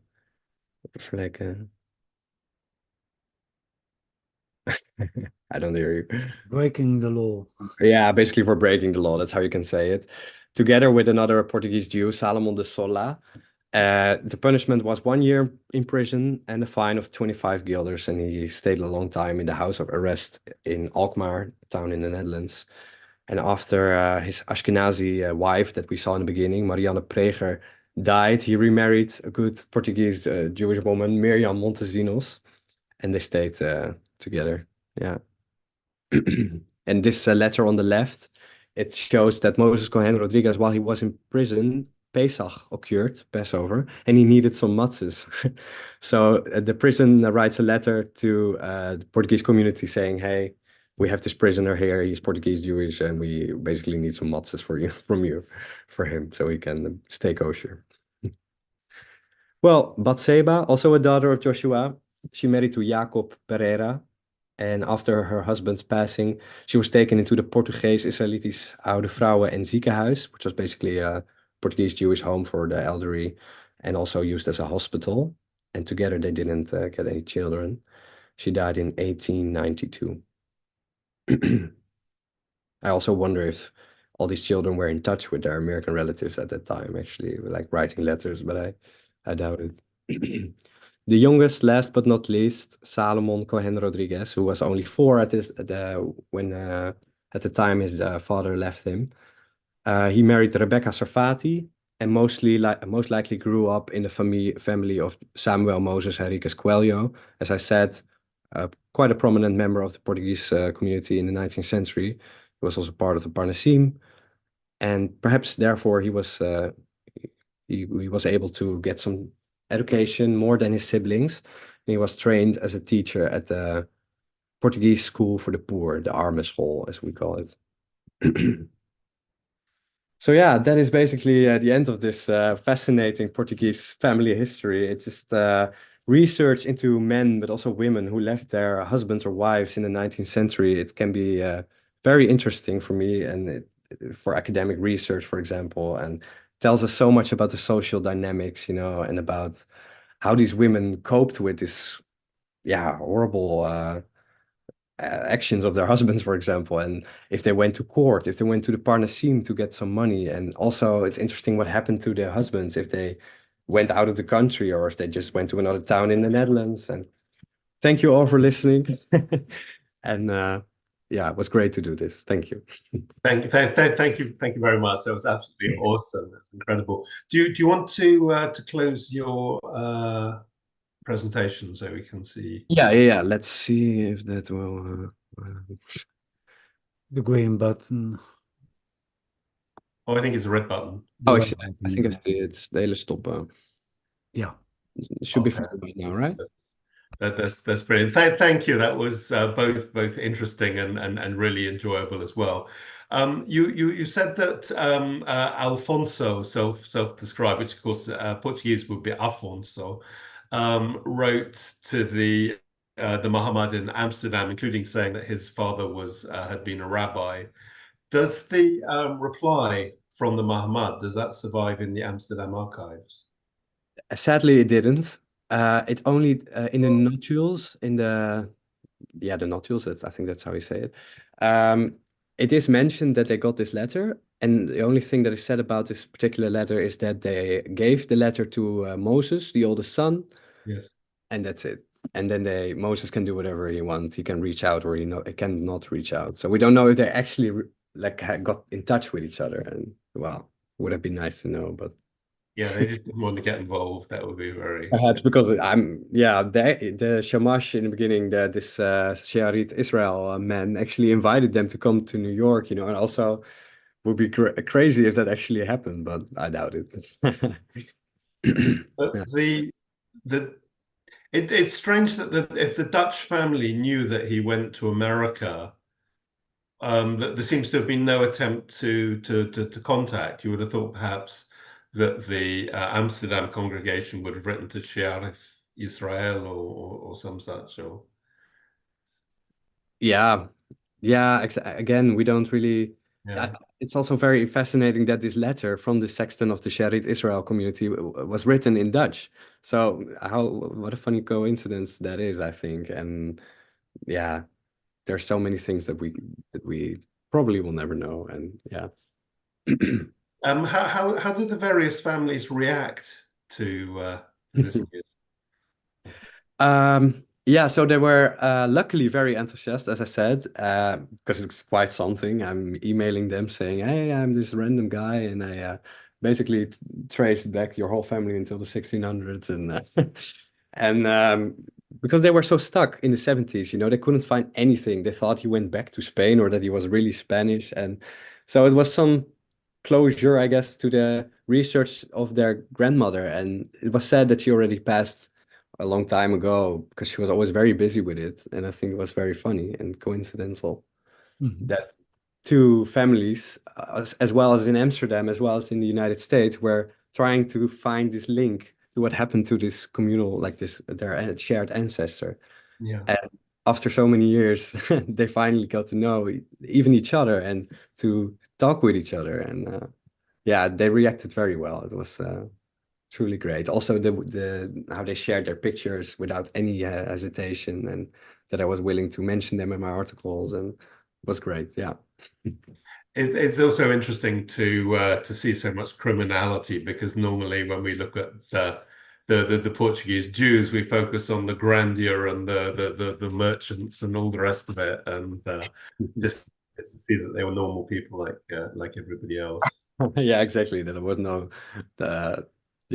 I don't hear you. Breaking the law. Yeah, basically for breaking the law. That's how you can say it. Together with another Portuguese Jew, Salomon de Sola. The punishment was 1 year in prison and a fine of 25 guilders. And he stayed a long time in the house of arrest in Alkmaar, a town in the Netherlands. And after his Ashkenazi wife that we saw in the beginning, Marianne Preger, died, he remarried a good Portuguese Jewish woman, Miriam Montesinos. And they stayed together. Yeah. And this letter on the left, it shows that Moses Cohen Rodrigues, while he was in prison, Pesach occurred, Passover, and he needed some matzahs. So the prison writes a letter to the Portuguese community saying, hey, we have this prisoner here, he's Portuguese Jewish, and we basically need some matzahs for him, so he can stay kosher. Well, Bathseba, also a daughter of Joshua, she married to Jacob Pereira, and after her husband's passing, she was taken into the Portuguese Israelitisch Oude Vrouwen en Ziekenhuis, which was basically a Portuguese Jewish home for the elderly and also used as a hospital. And together they didn't get any children. She died in 1892. I also wonder if all these children were in touch with their American relatives at that time, actually, like writing letters, but I doubt it. The youngest, last but not least, Salomon Cohen Rodrigues, who was only 4 at the time his father left him. He married Rebecca Sarfati and most likely grew up in the family of Samuel Moses Henriques Coelho. As I said, quite a prominent member of the Portuguese community in the 19th century. He was also part of the Parnasim, and perhaps therefore he was able to get some education more than his siblings. He was trained as a teacher at the Portuguese school for the poor, the Armeschool, as we call it. So yeah, that is basically the end of this fascinating Portuguese family history. It's just research into men, but also women who left their husbands or wives in the 19th century. It can be very interesting for me and for academic research, for example, and tells us so much about the social dynamics, and about how these women coped with this, horrible actions of their husbands, for example, and if they went to court, if they went to the Parnasim to get some money. And also it's interesting what happened to their husbands if they went out of the country or if they just went to another town in the Netherlands. And thank you all for listening. And it was great to do this. Thank you. Thank you very much. That was absolutely awesome. That's incredible. Do you want to close your presentation so we can see? Yeah. Let's see if that will. The green button. Oh, I think it's a red button. Oh, I think I see it's the hele stoppen. Yeah. It should be fine right now, right? That's brilliant. Thank you. That was both interesting and really enjoyable as well. You said that Alfonso, self-described, which of course Portuguese would be Afonso, wrote to the Muhammad in Amsterdam, including saying that his father had been a rabbi. Does the reply from the Muhammad, does that survive in the Amsterdam archives? Sadly, it didn't. It only in the notules, the notules. I think that's how you say it. It is mentioned that they got this letter, and the only thing that is said about this particular letter is that they gave the letter to Moses, the oldest son. Yes. And that's it. And then Moses can do whatever he wants. He can reach out or he cannot reach out. So we don't know if they actually got in touch with each other. And well, would have been nice to know, but yeah, they just didn't want to get involved. That would be very perhaps because the Shamash in the beginning, this Shi'arite Israel man actually invited them to come to New York, and also would be crazy if that actually happened, but I doubt it. But it's strange that if the Dutch family knew that he went to America, that there seems to have been no attempt to contact. You would have thought perhaps that the Amsterdam congregation would have written to Shi'arith Israel or some such. Or Again, we don't really. yeah. It's also very fascinating that this letter from the sexton of the Shi'arite Israel community was written in Dutch. So what a funny coincidence that is, I think. And yeah, there's so many things that we probably will never know. And yeah. How did the various families react to this news? So they were luckily very enthusiastic, as I said, because it's quite something. I'm emailing them saying, "Hey, I'm this random guy, and I basically traced back your whole family until the 1600s," and because they were so stuck in the 70s, they couldn't find anything. They thought he went back to Spain or that he was really Spanish, and so it was some closure, I guess, to the research of their grandmother, and it was said that she already passed a long time ago because she was always very busy with it. And I think it was very funny and coincidental that two families, as well as in Amsterdam, as well as in the United States, were trying to find this link to what happened to this communal, like their shared ancestor. Yeah. And after so many years, they finally got to know even each other and to talk with each other. And they reacted very well. It was truly great. Also, the how they shared their pictures without any hesitation, and that I was willing to mention them in my articles, and it was great. Yeah. It's also interesting to see so much criminality, because normally when we look at the Portuguese Jews, we focus on the grandeur and the merchants and all the rest of it, and just to see that they were normal people like everybody else. Yeah, exactly. That there was no,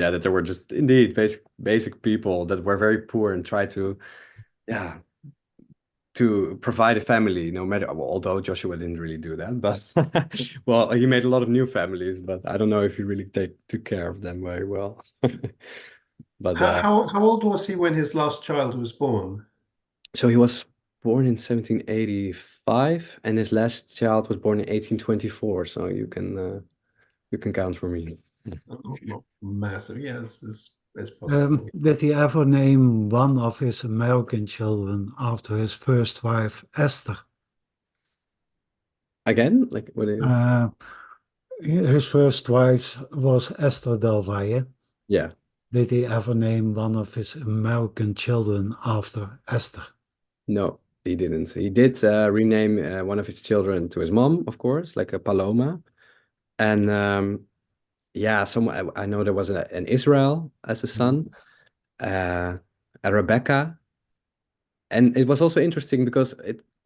yeah, that there were just indeed basic people that were very poor and tried to, yeah, to provide a family, no matter, well, although Joshua didn't really do that, but well, he made a lot of new families, but I don't know if he really took care of them very well. But How old was he when his last child was born? so he was born in 1785, and his last child was born in 1824. So you can count for me. Not massive. Yes, it's possible. Did he ever name one of his American children after his first wife, Esther? Again, like what? His first wife was Esther del Valle. Yeah. Did he ever name one of his American children after Esther? No, he didn't. He did rename one of his children to his mom, of course, like a Paloma. And yeah, I know there was an Israel as a son, a Rebecca. And it was also interesting because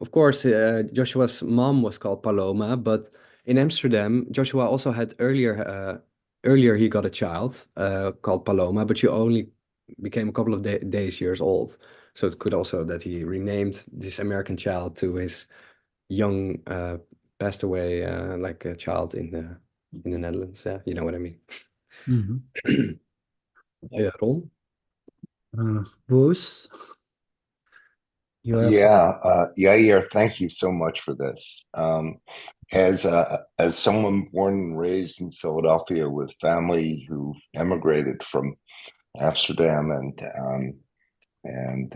of course, Joshua's mom was called Paloma, but in Amsterdam, Joshua also had earlier he got a child called Paloma, but she only became a couple of years old. So it could also that he renamed this American child to his young passed away like a child in the Netherlands. Yeah, you know what I mean. Ron? Bruce? Jaïr, thank you so much for this. As someone born and raised in Philadelphia with family who emigrated from Amsterdam and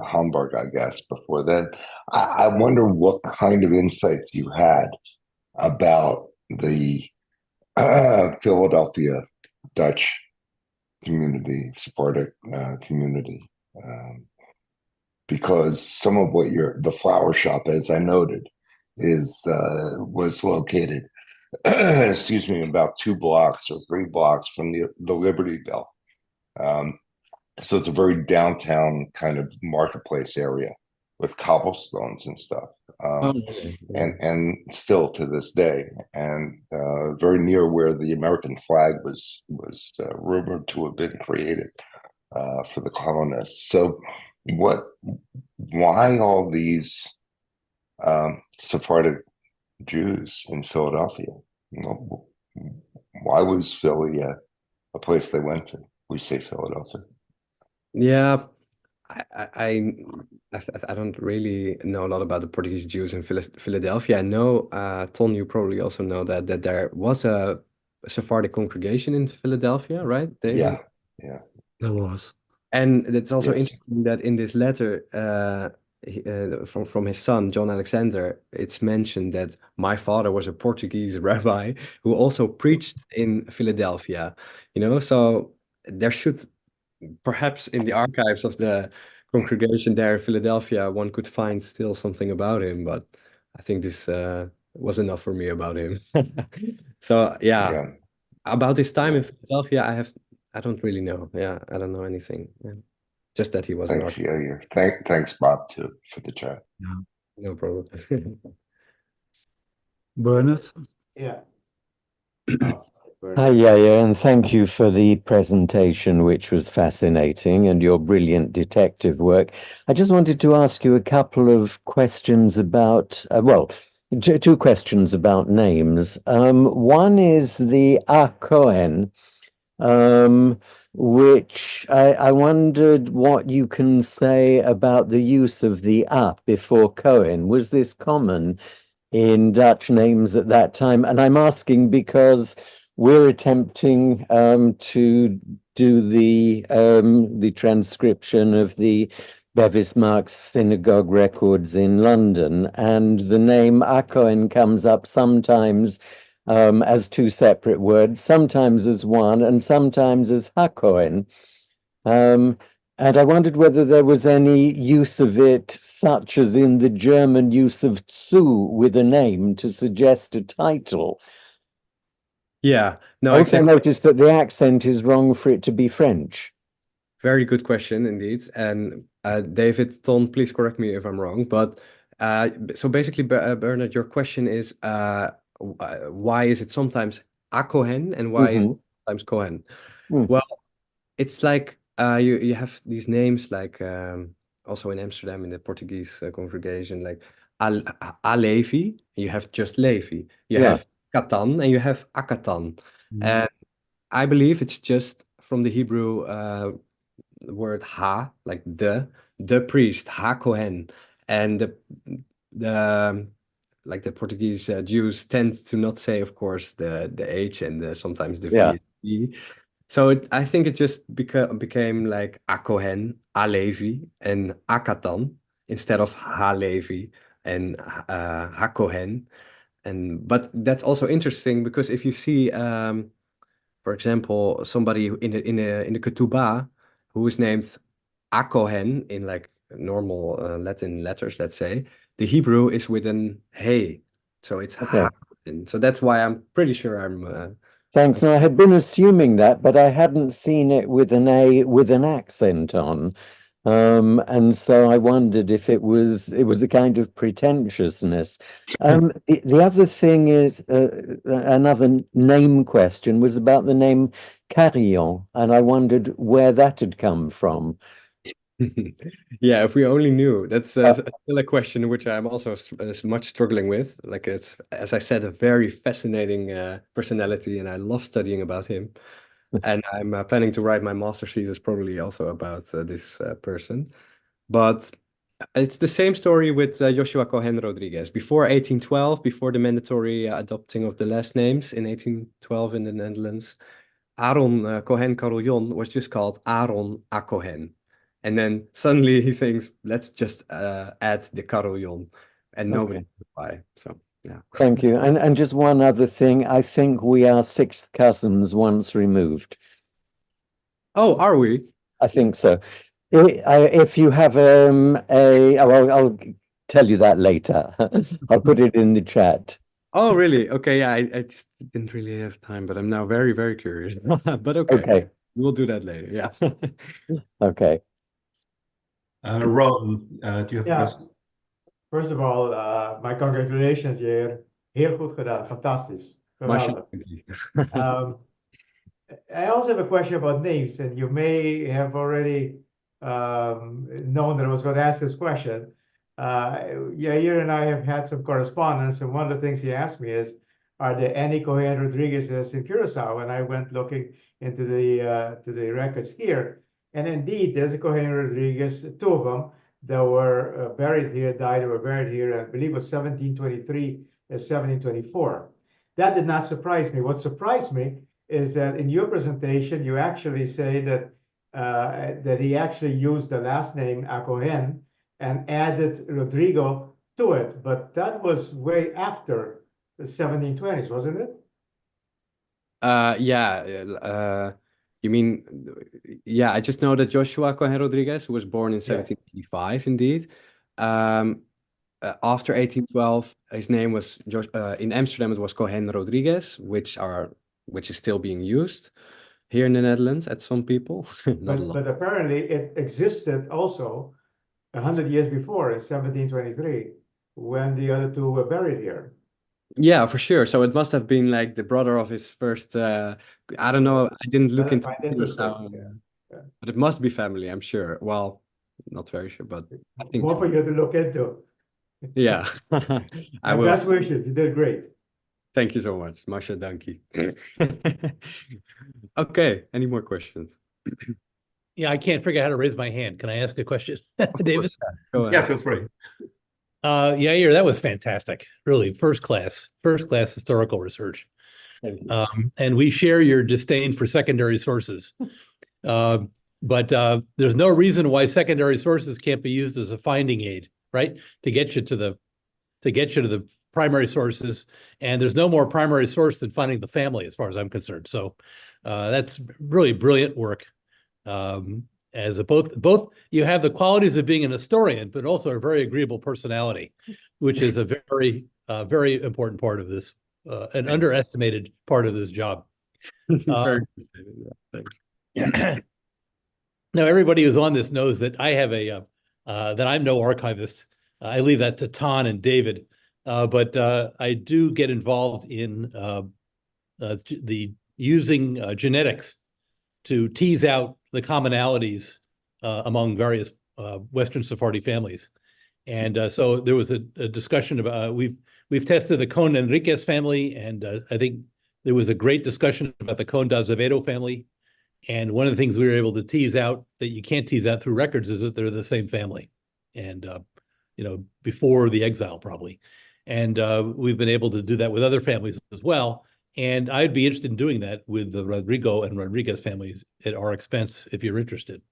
Hamburg, I guess, before then, I wonder what kind of insights you had about the Philadelphia Dutch community, Sephardic community. Because some of what the flower shop, as I noted, was located, excuse me, about 2 blocks or 3 blocks from the Liberty Bell. So it's a very downtown kind of marketplace area with cobblestones and stuff. And still to this day, and very near where the American flag was rumored to have been created for the colonists. So why all these Sephardic Jews in Philadelphia? Why was Philly a place they went to? We say Philadelphia. Yeah, I don't really know a lot about the Portuguese Jews in Philadelphia. I know, Ton, you probably also know that there was a Sephardic congregation in Philadelphia, right? Yeah. There was. And it's also interesting that in this letter from his son, John Alexander, it's mentioned that my father was a Portuguese rabbi who also preached in Philadelphia, so there should perhaps in the archives of the congregation there in Philadelphia, one could find still something about him, but I think this was enough for me about him. So yeah, about his time in Philadelphia, I don't really know. Yeah, I don't know anything. Yeah. Just that he was an artist. Thanks, Bob, too, for the chat. Yeah, no problem. Bernard? Yeah. Hi, and thank you for the presentation, which was fascinating, and your brilliant detective work. I just wanted to ask you a couple of questions about, 2 questions about names. One is the Cohen, which I wondered what you can say about the use of the before Cohen. Was this common in Dutch names at that time? And I'm asking because we're attempting to do the transcription of the Bevis Marks synagogue records in London, and the name Cohen comes up sometimes as two separate words, sometimes as one and sometimes as HaKohen. And I wondered whether there was any use of it, such as in the German use of zu with a name to suggest a title. Yeah, no, I also exactly. noticed that the accent is wrong for it to be French. Very good question indeed. And David, Ton, please correct me if I'm wrong. But so basically, Bernard, your question is why is it sometimes a Cohen and why is it sometimes Cohen? Well, it's like you have these names like also in Amsterdam in the Portuguese congregation, like a Levi, you have just Levi. You have Katan and you have Akatan. And I believe it's just from the Hebrew word ha, like the priest, ha Kohen. And the like the Portuguese Jews tend to not say, of course, the H and sometimes the V. So I think it just became like a Kohen, a Levi, and a Katan instead of ha Levi and ha Kohen. But that's also interesting because if you see, for example, somebody in the Ketubah who is named a Kohen in like normal Latin letters, let's say, the Hebrew is with an hey, so it's ha. So that's why I'm pretty sure I'm. Thanks. No, I had been assuming that, but I hadn't seen it with an A with an accent on. And so I wondered if it was a kind of pretentiousness. The other thing is another name question was about the name Carillon, and I wondered where that had come from. Yeah, if we only knew. That's still a question which I'm also much struggling with. Like it's, as I said, a very fascinating personality, and I love studying about him. And I'm planning to write my master's thesis probably also about this person. But it's the same story with Joshua Cohen Rodrigues. Before 1812, before the mandatory adopting of the last names in 1812 in the Netherlands, Aaron Cohen Carillon was just called Aaron A. Cohen. And then suddenly he thinks, let's just add the Carillon. And nobody knows why. So, yeah. Thank you. And just one other thing. I think we are sixth cousins once removed. Oh, are we? I think so. If you have I'll tell you that later. I'll put it in the chat. Oh, really? Okay, yeah, I just didn't really have time, but I'm now very, very curious. But okay, we'll do that later. Yeah. Okay. Ron, do you have a question? First of all, my congratulations, Jaïr. Heel goed gedaan. Fantastisch. Geweldig. I also have a question about names, and you may have already known that I was going to ask this question. Jaïr and I have had some correspondence, and one of the things he asked me is, are there any Cohen Rodriguez's in Curacao? And I went looking into the records here, and indeed, there's a Cohen Rodrigues, two of them, that were buried here, died or were buried here, I believe it was 1723 and 1724. That did not surprise me. What surprised me is that in your presentation, you actually say that that he actually used the last name Acohen and added Rodrigo to it. But that was way after the 1720s, wasn't it? Yeah. You mean, yeah, I just know that Joshua Cohen Rodrigues, who was born in 1785, indeed. After 1812, his name was, in Amsterdam, it was Cohen Rodrigues, which is still being used here in the Netherlands at some people. But apparently it existed also 100 years before, in 1723, when the other two were buried here. Yeah, for sure. So it must have been like the brother of his first, I don't know, I didn't look into it now, but it must be family, I'm sure. Well, not very sure, but I think more for you to look into. Yeah. I will. Best wishes. You did great. Thank you so much. Masha, dankie. Okay, any more questions? Yeah, I can't figure out how to raise my hand. Can I ask a question, David? Go ahead. Yeah, feel free. Yeah, that was fantastic. Really, first class historical research. Thank you. And we share your disdain for secondary sources. But there's no reason why secondary sources can't be used as a finding aid, right? To get you to to get you to the primary sources. And there's no more primary source than finding the family, as far as I'm concerned. So that's really brilliant work. As both you have the qualities of being an historian, but also a very agreeable personality, which is a very important part of this, an underestimated part of this job. Very good statement. Yeah, thanks. Now, everybody who's on this knows that I have that I'm no archivist. I leave that to Ton and David, but I do get involved in the using genetics to tease out the commonalities among various Western Sephardi families. And so there was a discussion about, we've tested the Cohen Rodrigues family, and I think there was a great discussion about the Cohen de Azevedo family. And one of the things we were able to tease out that you can't tease out through records is that they're the same family. And, before the exile probably. And we've been able to do that with other families as well. And I'd be interested in doing that with the Rodrigo and Rodriguez families at our expense, if you're interested.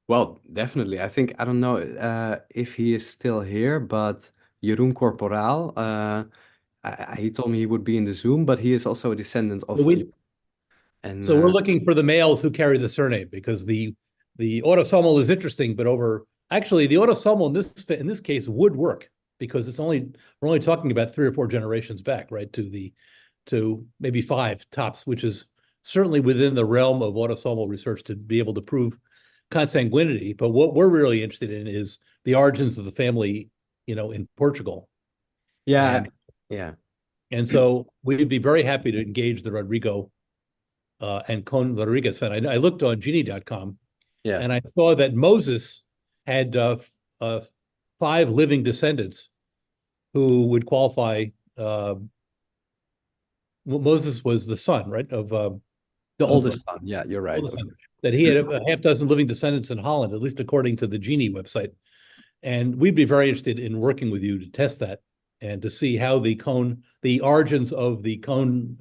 Well, definitely. I think, I don't know if he is still here, but Jeroen Corporaal, he told me he would be in the Zoom, but he is also a descendant of... So we're looking for the males who carry the surname, because the autosomal is interesting, but actually the autosomal in this case would work, because we're only talking about 3 or 4 generations back, right, to maybe 5 tops, which is certainly within the realm of autosomal research to be able to prove consanguinity. But what we're really interested in is the origins of the family, in Portugal. Yeah. And so we'd be very happy to engage the Rodrigo and Cohen Rodrigues fan. I looked on Genie.com, and I saw that Moses had 5 living descendants who would qualify. Moses was the son, right, of the oldest son. Yeah, you're right. That he had a half dozen living descendants in Holland, at least according to the Genie website. And we'd be very interested in working with you to test that and to see how the origins of the Cohen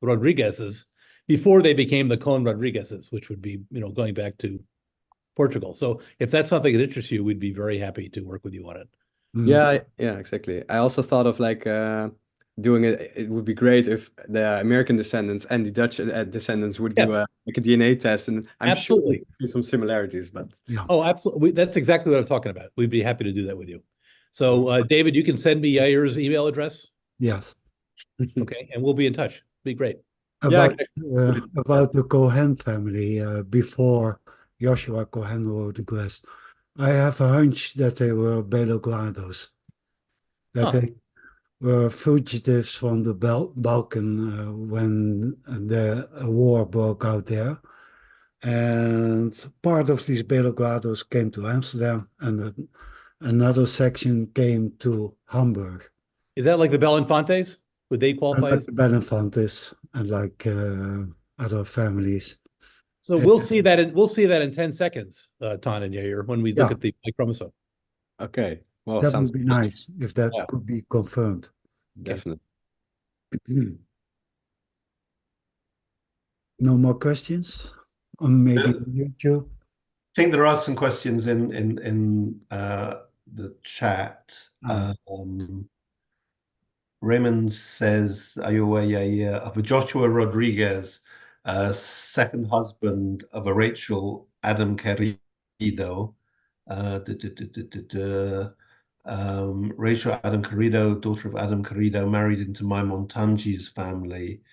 Rodriguezes before they became the Cohen Rodriguezes, which would be, going back to Portugal. So if that's something that interests you, we'd be very happy to work with you on it. Yeah, exactly. I also thought of doing it. It would be great if the American descendants and the Dutch descendants would do a DNA test, and I'm sure there could be some similarities. But oh, absolutely, that's exactly what I'm talking about. We'd be happy to do that with you. So, David, you can send me Jair's email address. Yes. Okay, and we'll be in touch. Be great. About the Cohen family, before Joshua Cohen Rodrigues, I have a hunch that they were Belogrados, that they were fugitives from the Balkan when the war broke out there. And part of these Belogrados came to Amsterdam, and another section came to Hamburg. Is that like the Belinfantes? Would they qualify? Like the Belinfantes and like other families. So we'll see that in 10 seconds, Ton and Jaïr, when we look at the chromosome. Okay. Well, that would be nice if that could be confirmed. Definitely. No more questions on maybe YouTube? I think there are some questions in the chat. Raymond says, are you aware of a Joshua Rodriguez, second husband of a Rachel Adam Querido? Rachel Adam Querido, daughter of Adam Querido, married into Maimon Tanji's family.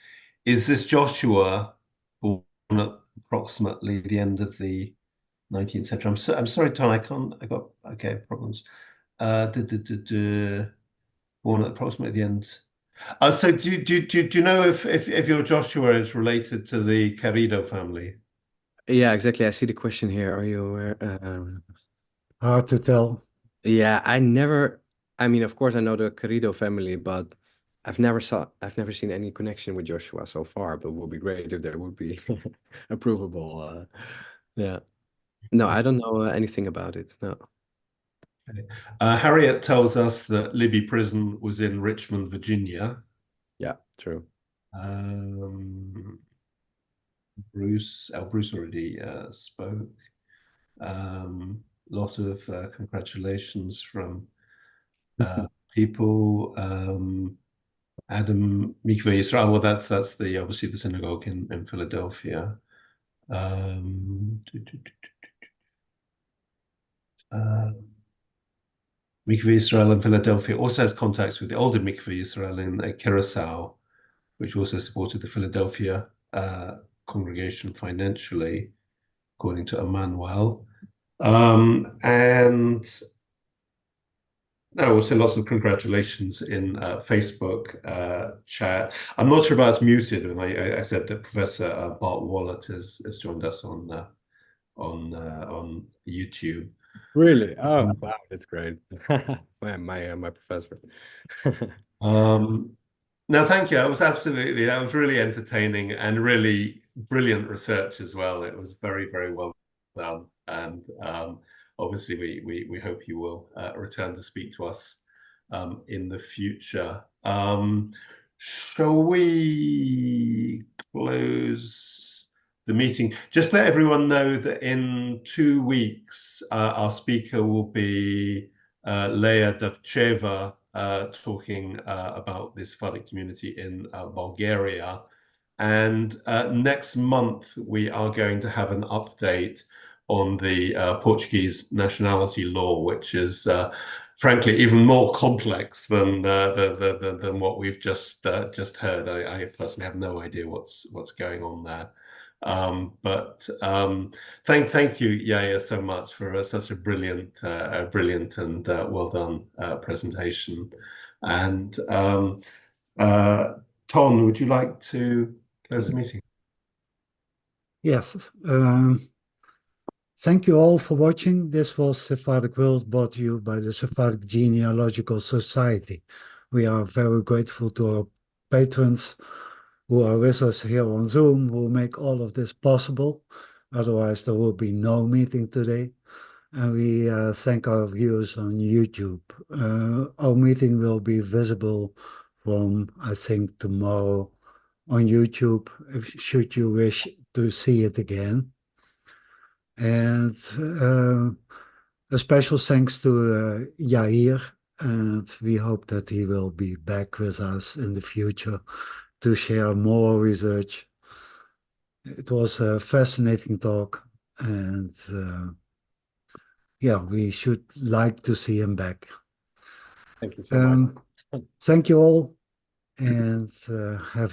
Is this Joshua born at approximately the end of the 19th century? I'm sorry, Ton, I got problems. Born at approximately the end. So do you know if your Joshua is related to the Querido family? Yeah, exactly. I see the question here. Are you aware? Hard to tell. Yeah, I mean, of course I know the Querido family, but I've never seen any connection with Joshua so far, but it would be great if there would be a provable. Yeah. No, I don't know anything about it. No. Okay. Harriet tells us that Libby Prison was in Richmond, Virginia. Yeah, true. Bruce already spoke. Lot of congratulations from people. Adam Mikveh Yisrael. Well, that's the obviously the synagogue in Philadelphia. Mikveh Yisrael in Philadelphia also has contacts with the older Mikveh Yisrael in Curacao, which also supported the Philadelphia congregation financially, according to Emmanuel. And also lots of congratulations in Facebook chat. I'm not sure if I was muted when I said that Professor Bart Wallett has joined us on YouTube. Really? Oh, wow, that's great. my professor. No, thank you. That was really entertaining and really brilliant research as well. It was very, very well done. And obviously we hope you will return to speak to us in the future. Shall we close the meeting? Just let everyone know that in 2 weeks, our speaker will be Leah Davcheva, talking about the Sephardic community in Bulgaria. And next month, we are going to have an update on the Portuguese nationality law, which is frankly even more complex than what we've just heard. I personally have no idea what's going on there. Thank you, Jaïr, so much for such a brilliant and well done presentation. And Ton, would you like to close the meeting? Yes. Thank you all for watching. This was Sephardic World, brought to you by the Sephardic Genealogical Society. We are very grateful to our patrons who are with us here on Zoom, who make all of this possible. Otherwise, there will be no meeting today. And we thank our viewers on YouTube. Our meeting will be visible from, I think, tomorrow on YouTube, should you wish to see it again. And a special thanks to Jaïr, and we hope that he will be back with us in the future to share more research. It was a fascinating talk, and yeah, we should like to see him back. Thank you so much. Thank you all, and have